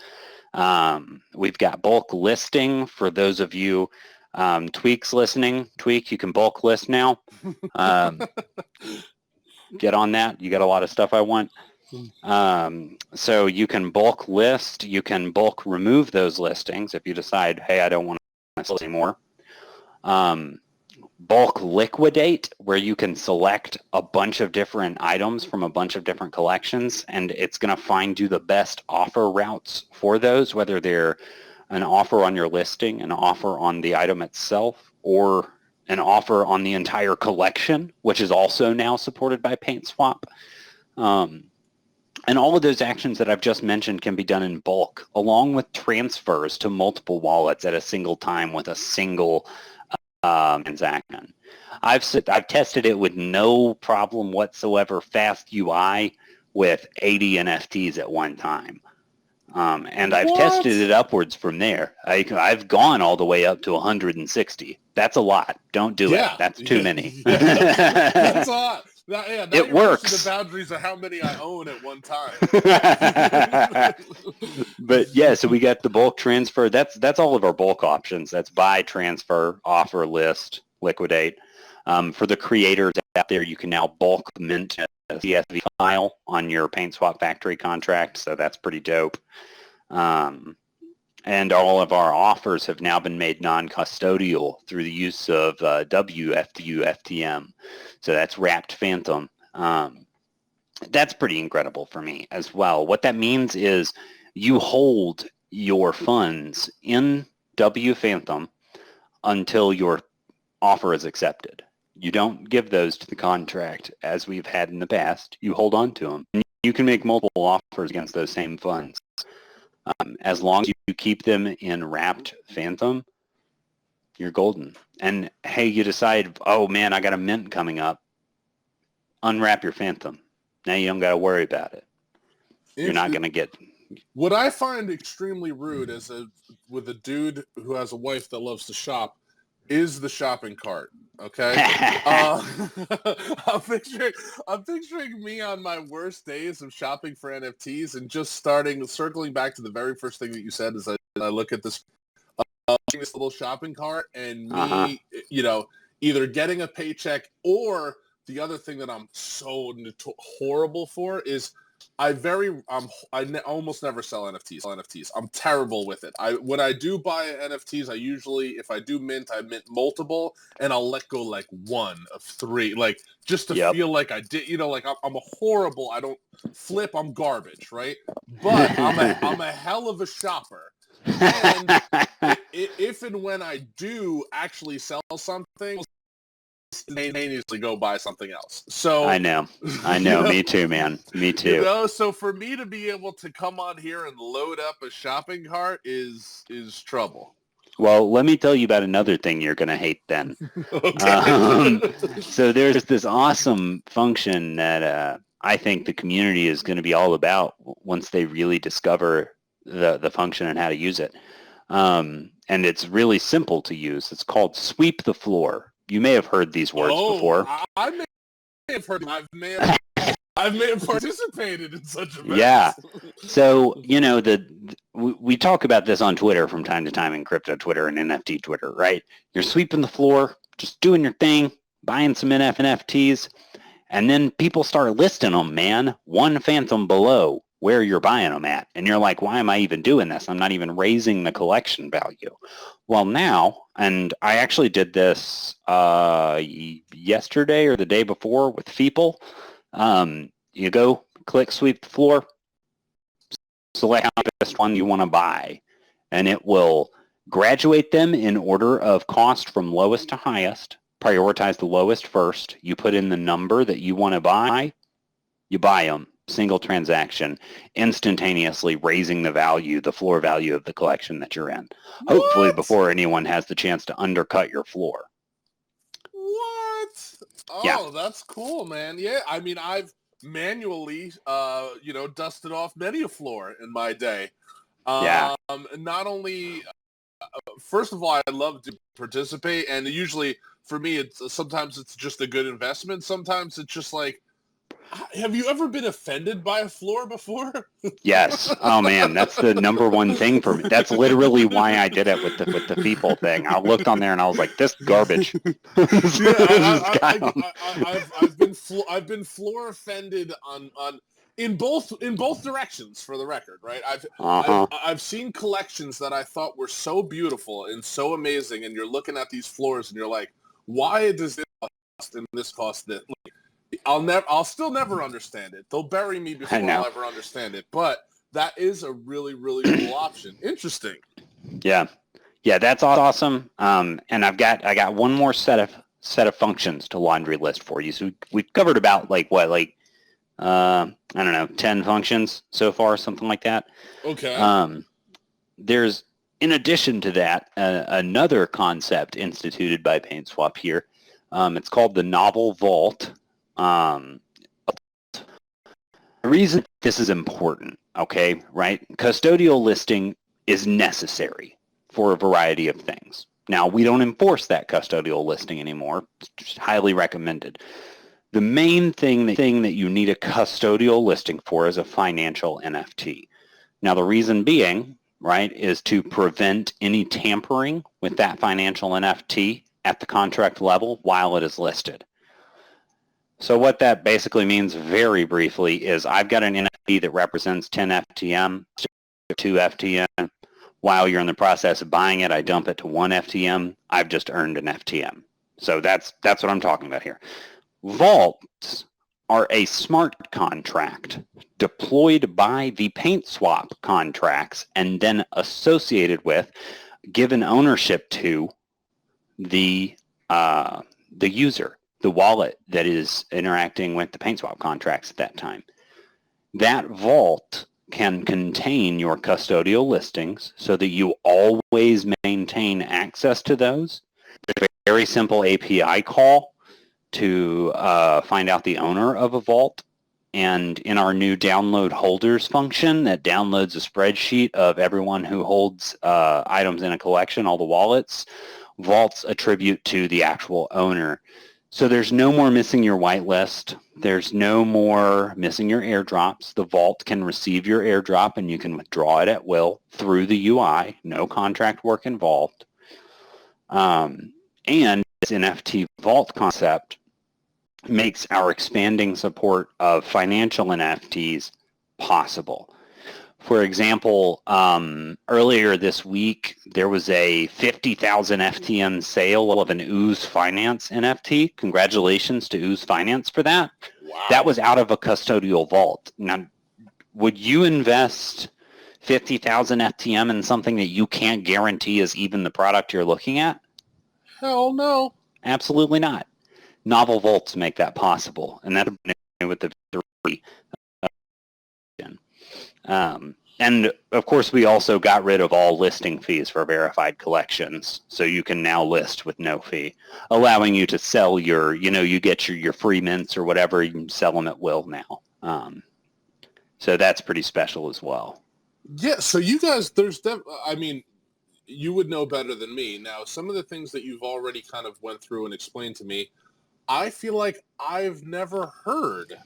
We've got bulk listing for those of you Tweak's listening. Tweak, you can bulk list now. Get on that. You got a lot of stuff I want. So you can bulk list. You can bulk remove those listings if you decide, hey, I don't want to list anymore. Bulk liquidate, where you can select a bunch of different items from a bunch of different collections, and it's going to find you the best offer routes for those, whether they're an offer on your listing, an offer on the item itself, or an offer on the entire collection, which is also now supported by PaintSwap. And all of those actions that I've just mentioned can be done in bulk, along with transfers to multiple wallets at a single time with a single transaction. I've tested it with no problem whatsoever, fast UI, with 80 NFTs at one time. And I've tested it upwards from there. I've gone all the way up to 160. That's a lot. Don't do it. That's too many. That's a lot. Now it works. The boundaries of how many I own at one time. But yeah, so we got the bulk transfer. That's all of our bulk options. That's buy, transfer, offer, list, liquidate. For the creators out there, you can now bulk mint a CSV file on your PaintSwap factory contract. So that's pretty dope. And all of our offers have now been made non-custodial through the use of WFTU FTM. So that's wrapped Phantom. That's pretty incredible for me as well. What that means is you hold your funds in W Phantom until your offer is accepted. You don't give those to the contract as we've had in the past. You hold on to them. You can make multiple offers against those same funds. As long as you keep them in wrapped Phantom, you're golden. And hey, you decide, oh man, I got a mint coming up. Unwrap your Phantom. Now you don't got to worry about it. You're not going to get... What I find extremely rude with a dude who has a wife that loves to shop is the shopping cart. Okay, I'm picturing me on my worst days of shopping for NFTs and just circling back to the very first thing that you said is I look at this little shopping cart and me, either getting a paycheck, or the other thing that I'm so horrible for is I almost never sell NFTs. I'm terrible with it. When I do buy NFTs, I usually, if I do mint, I mint multiple, and I'll let go like one of three, like just to feel like I did. Like I'm a horrible. I don't flip. I'm garbage, right? But I'm a hell of a shopper. And if and when I do actually sell something, they usually go buy something else. So I know. Me too, man. Me too. So for me to be able to come on here and load up a shopping cart is trouble. Well, let me tell you about another thing you're going to hate then. Okay. So there's this awesome function that I think the community is going to be all about once they really discover the function and how to use it. And it's really simple to use. It's called Sweep the Floor. You may have heard these words before. I may have heard. I may have participated in such events. Yeah. So, we talk about this on Twitter from time to time, in crypto Twitter and NFT Twitter, right? You're sweeping the floor, just doing your thing, buying some NFTs, and then people start listing them, man, one phantom below where you're buying them at. And you're like, why am I even doing this? I'm not even raising the collection value. Well, now, and I actually did this yesterday or the day before with Feeple. You go click sweep the floor, select the best one you want to buy, and it will graduate them in order of cost from lowest to highest. Prioritize the lowest first. You put in the number that you want to buy, you buy them. Single transaction, instantaneously raising the value, the floor value of the collection that you're in. What? Hopefully before anyone has the chance to undercut your floor. What? Oh, yeah. That's cool, man. Yeah, I mean, I've manually, dusted off many a floor in my day. Yeah. Not only, first of all, I love to participate, and usually for me, sometimes it's just a good investment. Sometimes it's just like, have you ever been offended by a floor before? Yes. Oh man, that's the number one thing for me. That's literally why I did it with the people thing. I looked on there and I was like, "This garbage." I've been floor offended on in both directions, for the record, right? I've seen collections that I thought were so beautiful and so amazing, and you're looking at these floors and you're like, "Why does this cost and this cost this?" I'll still never understand it. They'll bury me before I'll ever understand it. But that is a really, really cool option. Interesting. Yeah, that's awesome. And I got one more set of functions to laundry list for you. So we've covered about I don't know, 10 functions so far, something like that. Okay. There's, in addition to that, another concept instituted by PaintSwap here. It's called the Novel Vault. The reason this is important, okay, right? Custodial listing is necessary for a variety of things. Now, we don't enforce that custodial listing anymore. It's just highly recommended. The main thing that you need a custodial listing for is a financial NFT. Now, the reason being, right, is to prevent any tampering with that financial NFT at the contract level while it is listed. So what that basically means, very briefly, is I've got an NFT that represents 10 FTM, 2 FTM. While you're in the process of buying it, I dump it to 1 FTM. I've just earned an FTM. So that's what I'm talking about here. Vaults are a smart contract deployed by the PaintSwap contracts and then associated with, given ownership to the user, the wallet that is interacting with the PaintSwap contracts at that time. That vault can contain your custodial listings so that you always maintain access to those. There's a very simple API call to find out the owner of a vault. And in our new download holders function that downloads a spreadsheet of everyone who holds items in a collection, all the wallets, vaults attribute to the actual owner. So there's no more missing your whitelist. There's no more missing your airdrops. The vault can receive your airdrop and you can withdraw it at will through the UI. No contract work involved. And this NFT vault concept makes our expanding support of financial NFTs possible. For example, earlier this week, there was a 50,000 FTM sale of an Ooze Finance NFT. Congratulations to Ooze Finance for that. Wow. That was out of a custodial vault. Now, would you invest 50,000 FTM in something that you can't guarantee is even the product you're looking at? Hell no. Absolutely not. Novel vaults make that possible, and that's with the 3. And of course, we also got rid of all listing fees for verified collections, so you can now list with no fee, allowing you to sell your, you get your free mints or whatever, you can sell them at will now. So that's pretty special as well. Yeah, so you guys, you would know better than me. Now, some of the things that you've already kind of went through and explained to me, I feel like I've never heard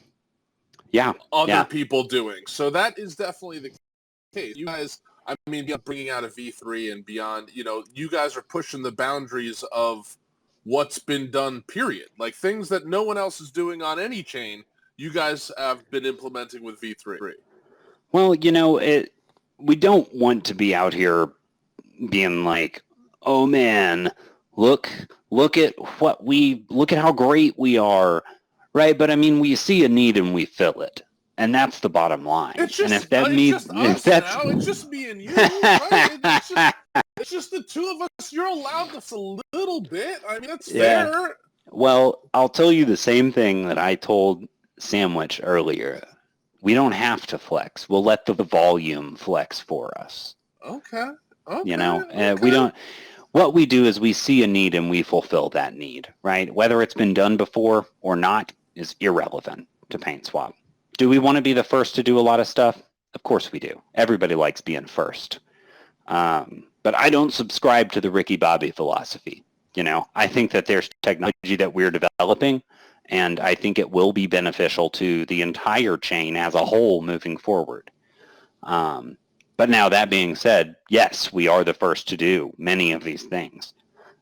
other people doing. So that is definitely the case. You guys, I mean, bringing out a V3 and beyond, you guys are pushing the boundaries of what's been done, period. Like things that no one else is doing on any chain, you guys have been implementing with V3. Well, we don't want to be out here being like, oh man, look at how great we are, right? But I mean, we see a need and we fill it, and that's the bottom line. It's just, and if that means, it's just me and you, right? It's just the two of us. You're allowed this a little bit. I mean, that's fair. Well, I'll tell you the same thing that I told Sandwich earlier. We don't have to flex. We'll let the volume flex for us. Okay. We don't. What we do is we see a need and we fulfill that need, right? Whether it's been done before or not is irrelevant to PaintSwap. Do we want to be the first to do a lot of stuff? Of course we do. Everybody likes being first. But I don't subscribe to the Ricky Bobby philosophy. I think that there's technology that we're developing, and I think it will be beneficial to the entire chain as a whole moving forward. But now that being said, yes, we are the first to do many of these things.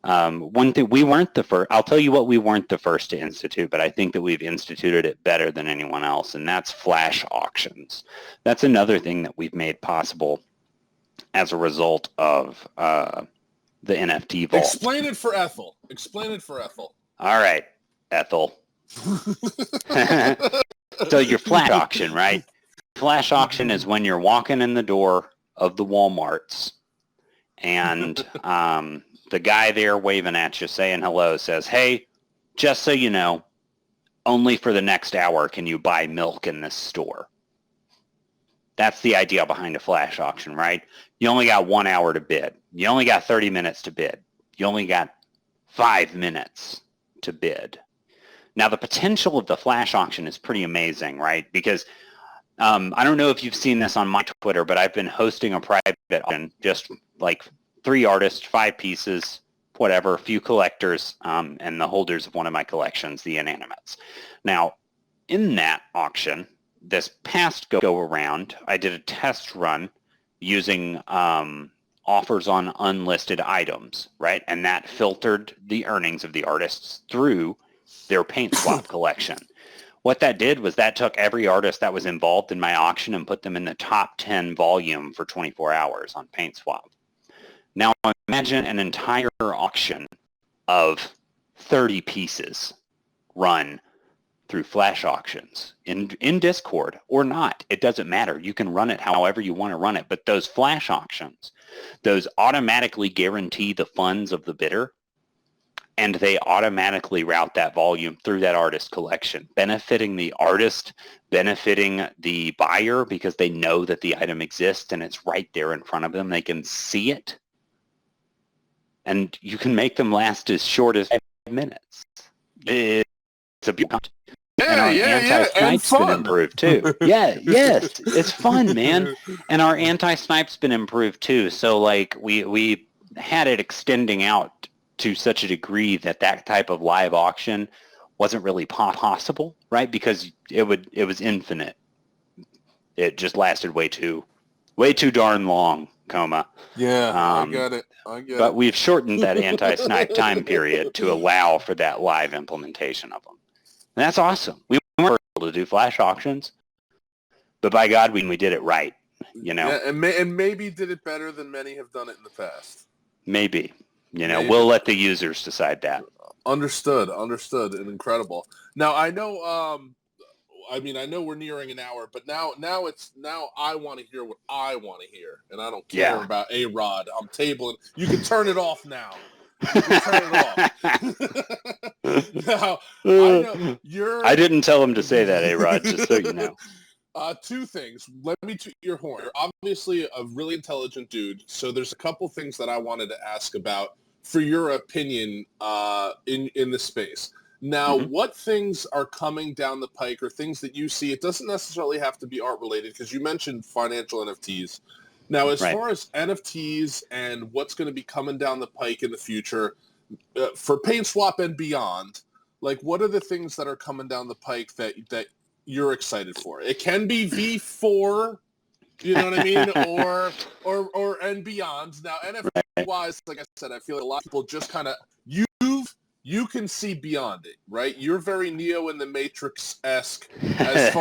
One thing, we weren't the first. I'll tell you what we weren't the first to institute, but I think that we've instituted it better than anyone else, and that's flash auctions. That's another thing that we've made possible as a result of the NFT vault. Explain it for Ethel. All right, Ethel. So your flash auction, right? Flash auction is when you're walking in the door of the Walmarts and the guy there waving at you saying hello says, hey, just so you know, only for the next hour can you buy milk in this store. That's the idea behind a flash auction, right? You only got 1 hour to bid. You only got 30 minutes to bid. You only got 5 minutes to bid. Now, the potential of the flash auction is pretty amazing, right? Because I don't know if you've seen this on my Twitter, but I've been hosting a private auction, just like 3 artists, 5 pieces, whatever, a few collectors, and the holders of one of my collections, the Inanimates. Now, in that auction, this past go-around, I did a test run using offers on unlisted items, right? And that filtered the earnings of the artists through their PaintSwap collection. What that did was that took every artist that was involved in my auction and put them in the top 10 volume for 24 hours on PaintSwap. Now imagine an entire auction of 30 pieces run through flash auctions in Discord or not. It doesn't matter. You can run it however you want to run it. But those flash auctions, those automatically guarantee the funds of the bidder, and they automatically route that volume through that artist collection, benefiting the artist, benefiting the buyer because they know that the item exists and it's right there in front of them. They can see it. And you can make them last as short as 5 minutes. It's a beautiful. And our anti-snipe's been improved too. Yes, it's fun, man. And our anti-snipe's been improved too. So like we had it extending out to such a degree that type of live auction wasn't really possible, right? Because it was infinite. It just lasted way too darn long, Coma. Yeah, I get it. But we've shortened that anti-snipe time period to allow for that live implementation of them. And that's awesome. We weren't able to do flash auctions, but by God, we did it right, Yeah, and maybe did it better than many have done it in the past. Maybe. We'll let the users decide that. Understood, and incredible. Now, I know, I know we're nearing an hour, but now I want to hear what I want to hear, and I don't care about A-Rod. I'm tabling. You can turn it off now. You can turn it off. Now, I know I didn't tell him to say that, A-Rod, just so you know. 2 things. Let me toot your horn. You're obviously a really intelligent dude, so there's a couple things that I wanted to ask about for your opinion in the space. Now, what things are coming down the pike or things that you see? It doesn't necessarily have to be art related because you mentioned financial NFTs. Now, as Right. far as NFTs and what's going to be coming down the pike in the future, for PaintSwap and beyond, like, what are the things that are coming down the pike that you're excited for? It can be V4, you know what I mean, or and beyond. Now, NFT wise, like I said, I feel like a lot of people just kind of you can see beyond it, right? You're very Neo in the Matrix-esque as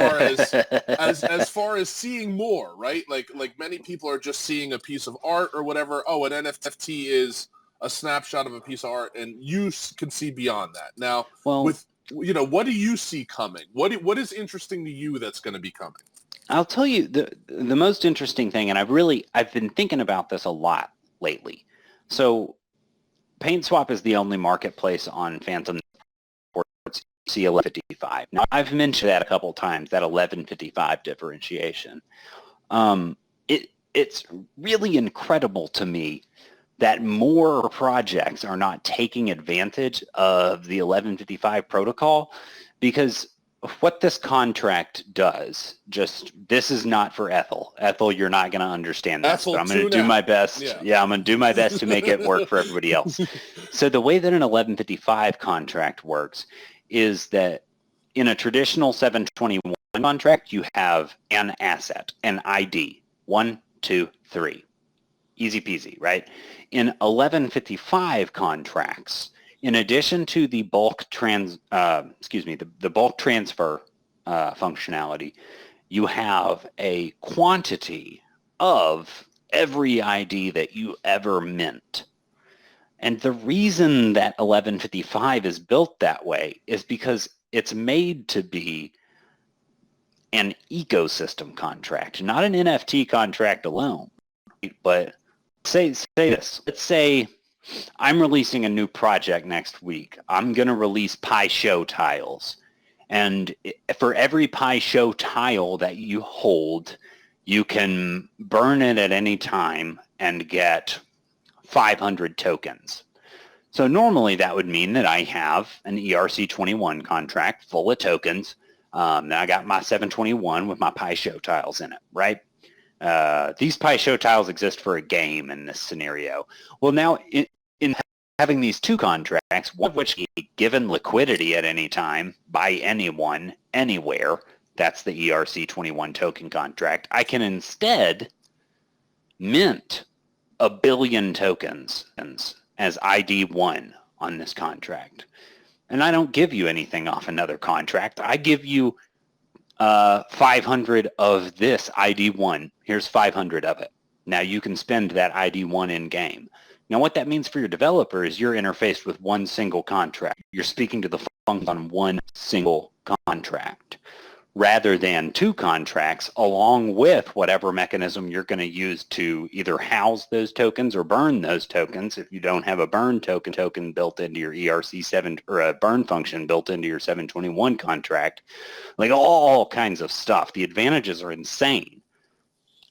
far as seeing more, right? Like many people are just seeing a piece of art or whatever. Oh, an NFT is a snapshot of a piece of art, and you can see beyond that. Now, what do you see coming? What is interesting to you that's going to be coming? I'll tell you the most interesting thing, and I've been thinking about this a lot lately. So PaintSwap is the only marketplace on Phantom supports C1155. Now, I've mentioned that a couple of times, that 1155 differentiation. It's really incredible to me that more projects are not taking advantage of the 1155 protocol, because what this contract does, this is not for Ethel. Ethel, you're not going to understand this, but I'm going to do my best. Yeah, I'm going to do my best to make it work for everybody else. So the way that an 1155 contract works is that in a traditional 721 contract, you have an asset, an ID, 1, 2, 3. Easy peasy, right? In 1155 contracts, in addition to the bulk the bulk transfer functionality, you have a quantity of every ID that you ever mint. And the reason that 1155 is built that way is because it's made to be an ecosystem contract, not an NFT contract alone. But say this. Let's say I'm releasing a new project next week. I'm going to release Pi Show tiles. And for every Pi Show tile that you hold, you can burn it at any time and get 500 tokens. So normally that would mean that I have an ERC21 contract full of tokens. Now I got my 721 with my Pi Show tiles in it, right? These Pi Show tiles exist for a game in this scenario. Well, now in having these two contracts, one of which can be given liquidity at any time by anyone, anywhere, that's the ERC21 token contract, I can instead mint 1 billion tokens as ID1 on this contract. And I don't give you anything off another contract. I give you 500 of this ID1. Here's 500 of it. Now you can spend that ID1 in game. Now what that means for your developer is you're interfaced with one single contract. You're speaking to the function on one single contract rather than two contracts along with whatever mechanism you're going to use to either house those tokens or burn those tokens. If you don't have a burn token built into your ERC7 or a burn function built into your 721 contract, like all kinds of stuff. The advantages are insane.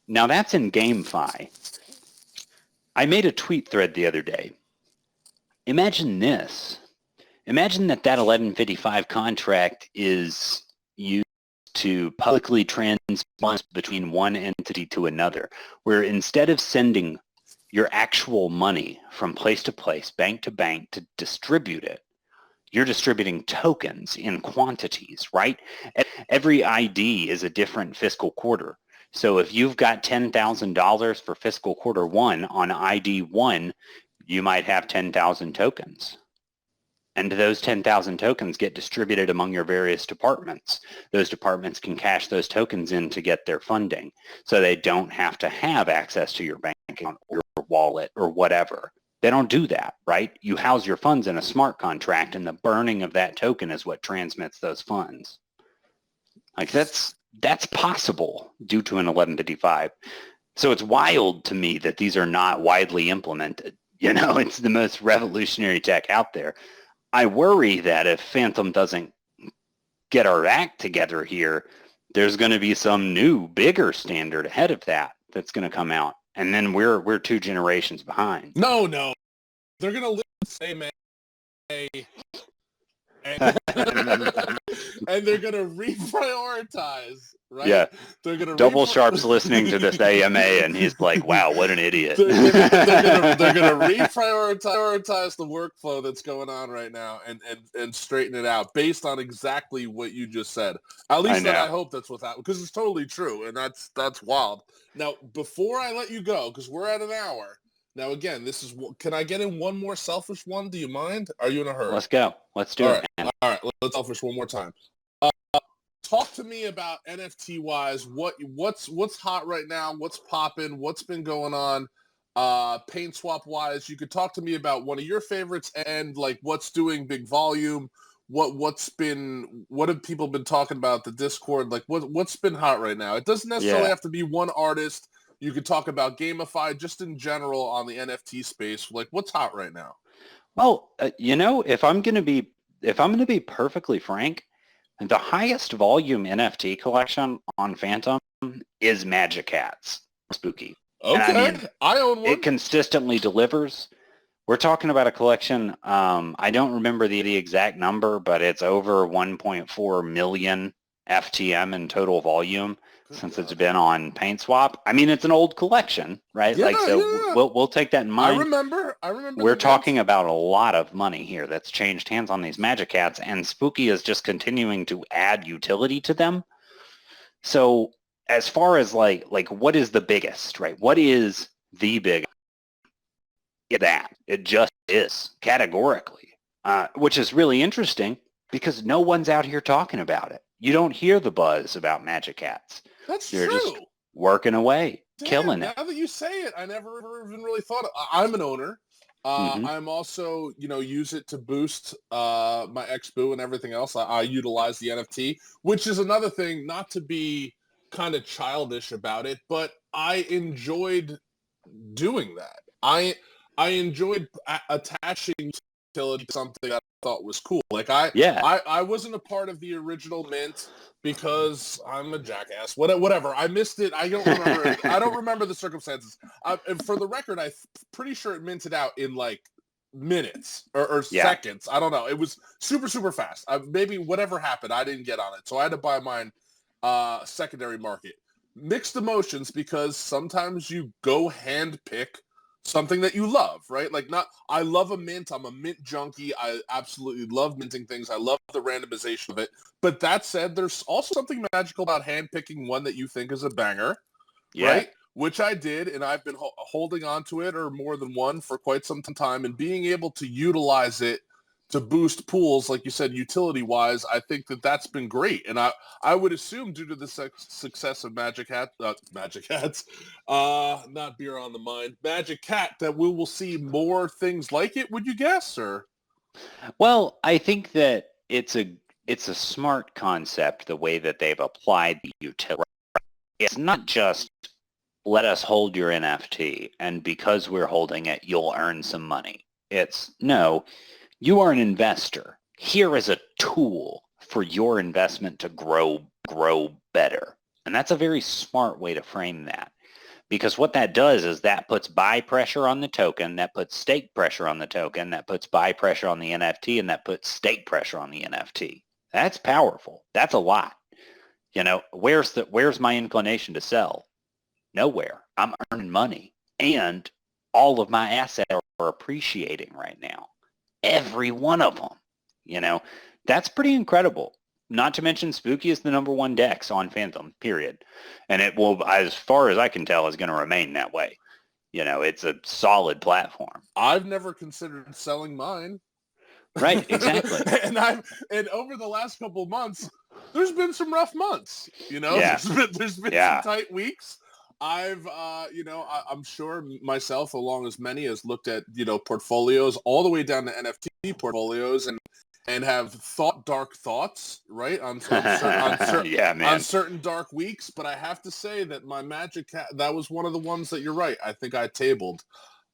Now that's in GameFi. I made a tweet thread the other day. Imagine this. Imagine that 1155 contract is used to publicly transpose between one entity to another, where instead of sending your actual money from place to place, bank to bank, to distribute it, you're distributing tokens in quantities, right? Every ID is a different fiscal quarter. So if you've got $10,000 for fiscal quarter 1 on ID 1, you might have 10,000 tokens. And those 10,000 tokens get distributed among your various departments. Those departments can cash those tokens in to get their funding. So they don't have to have access to your bank account or your wallet or whatever. They don't do that, right? You house your funds in a smart contract, and the burning of that token is what transmits those funds. Like that's possible due to an 1155. So it's wild to me that these are not widely implemented. You know, it's the most revolutionary tech out there. I worry that if Phantom doesn't get our act together here, there's going to be some new, bigger standard ahead of that that's going to come out, and then we're 2 generations behind. No, they're going to say, man, and, and they're going to reprioritize, right? Yeah. They're going to Double Sharp's listening to this AMA, and he's like, wow, what an idiot. They're gonna reprioritize the workflow that's going on right now and straighten it out based on exactly what you just said. At least I hope that's what's happening, because it's totally true, and that's wild. Now, before I let you go, because we're at an hour. Now, again, can I get in one more selfish one? Do you mind? Are you in a hurry? Let's go. Let's do it. All right. Let's selfish one more time. Talk to me about NFT wise. What's hot right now? What's popping? What's been going on? PaintSwap wise, you could talk to me about one of your favorites and like what's doing big volume. What have people been talking about the Discord? Like what's been hot right now? It doesn't necessarily have to be one artist. You could talk about GameFi just in general on the NFT space. Like what's hot right now? Well, if I'm going to be perfectly frank, the highest volume NFT collection on Phantom is Magic Cats. Spooky. Okay. I own one. It consistently delivers. We're talking about a collection, I don't remember the exact number, but it's over 1.4 million FTM in total volume since it's been on PaintSwap. I mean, it's an old collection, right? Yeah, we'll take that in mind. I remember. We're talking about a lot of money here that's changed hands on these Magic Cats, and Spooky is just continuing to add utility to them. So as far as like what is the biggest, right? What is the biggest? It just is categorically, which is really interesting because no one's out here talking about it. You don't hear the buzz about Magic Cats. That's They're true. Just working away, killing it. Now that you say it, I never even really thought I'm an owner. I'm also, use it to boost my Expo and everything else. I utilize the NFT, which is another thing, not to be kind of childish about it, but I enjoyed doing that. I enjoyed attaching utility to something that I thought was cool. Like I wasn't a part of the original mint because I'm a jackass. Whatever. I missed it. I don't remember it. I don't remember the circumstances. And for the record, I'm pretty sure it minted out in like minutes or seconds. I don't know. It was super, super fast. Maybe whatever happened, I didn't get on it. So I had to buy mine secondary market. Mixed emotions, because sometimes you go hand pick something that you love, right? I love a mint. I'm a mint junkie. I absolutely love minting things. I love the randomization of it. But that said, there's also something magical about handpicking one that you think is a banger, right? Which I did, and I've been holding on to it, or more than one, for quite some time, and being able to utilize it to boost pools, like you said, utility-wise, I think that's been great. And I would assume, due to the success of Magic Cats, not beer on the mind, Magic Cat, that we will see more things like it, would you guess? Or? Well, I think that it's a smart concept, the way that they've applied the utility. It's not just, let us hold your NFT, and because we're holding it, you'll earn some money. It's, no, you are an investor. Here is a tool for your investment to grow better. And that's a very smart way to frame that. Because what that does is that puts buy pressure on the token, that puts stake pressure on the token, that puts buy pressure on the NFT, and that puts stake pressure on the NFT. That's powerful. That's a lot. Where's my inclination to sell? Nowhere. I'm earning money. And all of my assets are appreciating right now. Every one of them. That's pretty incredible. Not to mention Spooky is the number one DEX on Phantom, period. And it will, as far as I can tell, is going to remain that way. It's a solid platform. I've never considered selling mine. Right, exactly. and over the last couple of months, there's been some rough months. There's been some tight weeks. I'm sure myself, along as many, has looked at, portfolios all the way down to NFT portfolios and have thought dark thoughts, right? On certain dark weeks. But I have to say that my Magic Cat, that was one of the ones that, you're right, I think I tabled.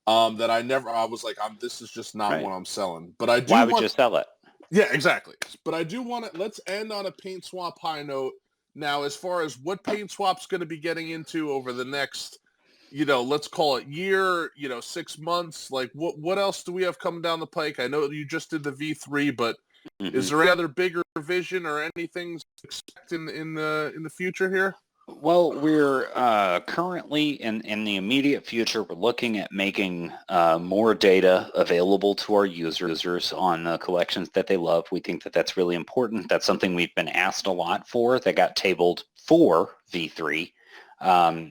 That I was like, this is just not what I'm selling. But I do. Why would you sell it? Yeah, exactly. But I do want to, let's end on a PaintSwap high note. Now, as far as what PaintSwap's going to be getting into over the next, let's call it year, 6 months, like what else do we have coming down the pike? I know you just did the V3, but Is there any other bigger vision or anything to expect in the future here? Well, we're currently in the immediate future, we're looking at making more data available to our users on the collections that they love. We think that that's really important. That's something we've been asked a lot for that got tabled for V3.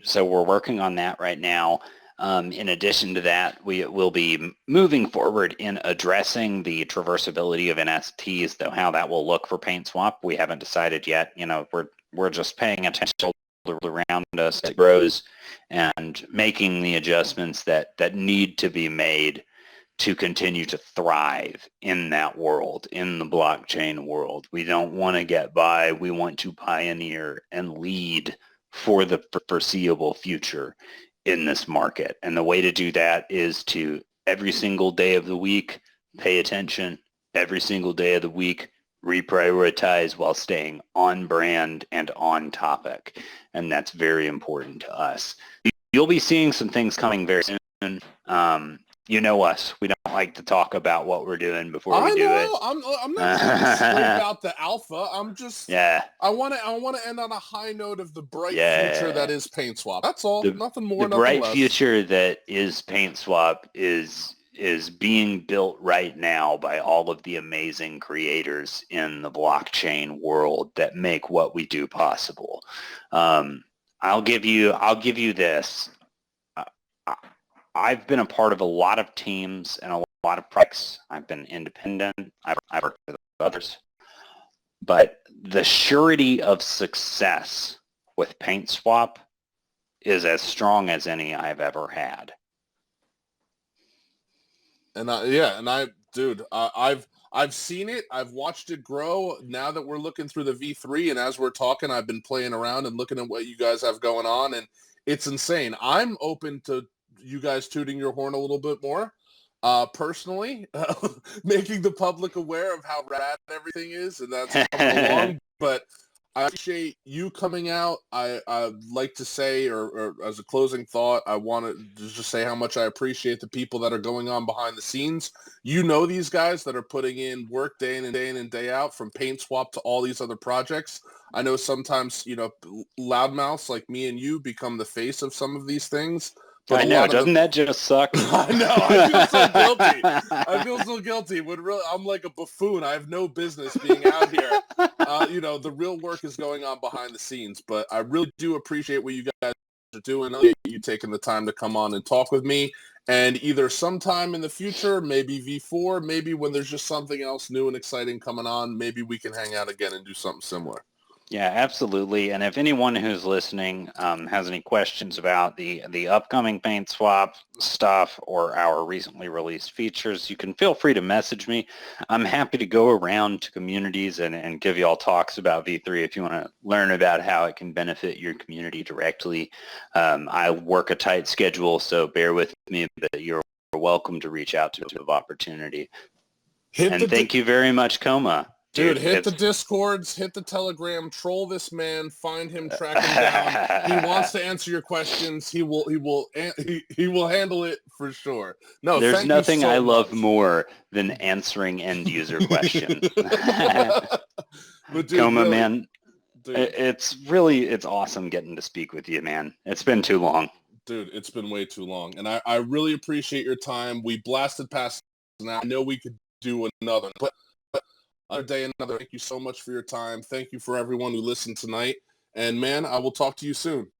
So we're working on that right now. In addition to that, we will be moving forward in addressing the traversability of NFTs, though how that will look for PaintSwap, we haven't decided yet. You know, we're just paying attention around us as it grows and making the adjustments that need to be made to continue to thrive in that world, in the blockchain world. We don't want to get by. We want to pioneer and lead for the foreseeable future in this market. And the way to do that is to every single day of the week, pay attention, every single day of the week, reprioritize while staying on brand and on topic. And that's very important to us. You'll be seeing some things coming very soon. You know us. We don't like to talk about what we're doing before we do it. I'm not trying to straight about the alpha. I'm just I want to end on a high note of the bright future that is PaintSwap. That's all. Nothing more. The nothing bright less. future that is PaintSwap is being built right now by all of the amazing creators in the blockchain world that make what we do possible. I'll give you this. I've been a part of a lot of teams and a lot of projects. I've been independent. I've worked with others. But the surety of success with PaintSwap is as strong as any I've ever had. And I've seen it. I've watched it grow. Now that we're looking through the V3 and as we're talking, I've been playing around and looking at what you guys have going on, and it's insane. I'm open to you guys tooting your horn a little bit more. Personally, making the public aware of how rad everything is, and that's coming along. But I appreciate you coming out. I'd like to say, or as a closing thought, I want to just say how much I appreciate the people that are going on behind the scenes. You know these guys that are putting in work day in and day out, from PaintSwap to all these other projects. I know sometimes, loudmouths like me and you become the face of some of these things. But I know, doesn't that just suck? I know, I feel so guilty. I feel so guilty. When really, I'm like a buffoon. I have no business being out here. The real work is going on behind the scenes. But I really do appreciate what you guys are doing. You taking the time to come on and talk with me. And either sometime in the future, maybe V4, maybe when there's just something else new and exciting coming on, maybe we can hang out again and do something similar. Yeah, absolutely. And if anyone who's listening has any questions about the upcoming PaintSwap stuff or our recently released features, you can feel free to message me. I'm happy to go around to communities and give you all talks about V3 if you want to learn about how it can benefit your community directly. I work a tight schedule, so bear with me, but you're welcome to reach out to me of opportunity. Thank you very much, Coma. Dude, hit the Discords, hit the Telegram, troll this man, find him, track him down. He wants to answer your questions. He will handle it for sure. No, there's nothing I love more than answering end user questions. But dude, Coma, really, man, dude, it's awesome getting to speak with you, man. It's been too long. Dude, it's been way too long. And I really appreciate your time. We blasted past now. I know we could do another, but another day, another. Thank you so much for your time. Thank you for everyone who listened tonight. And man, I will talk to you soon.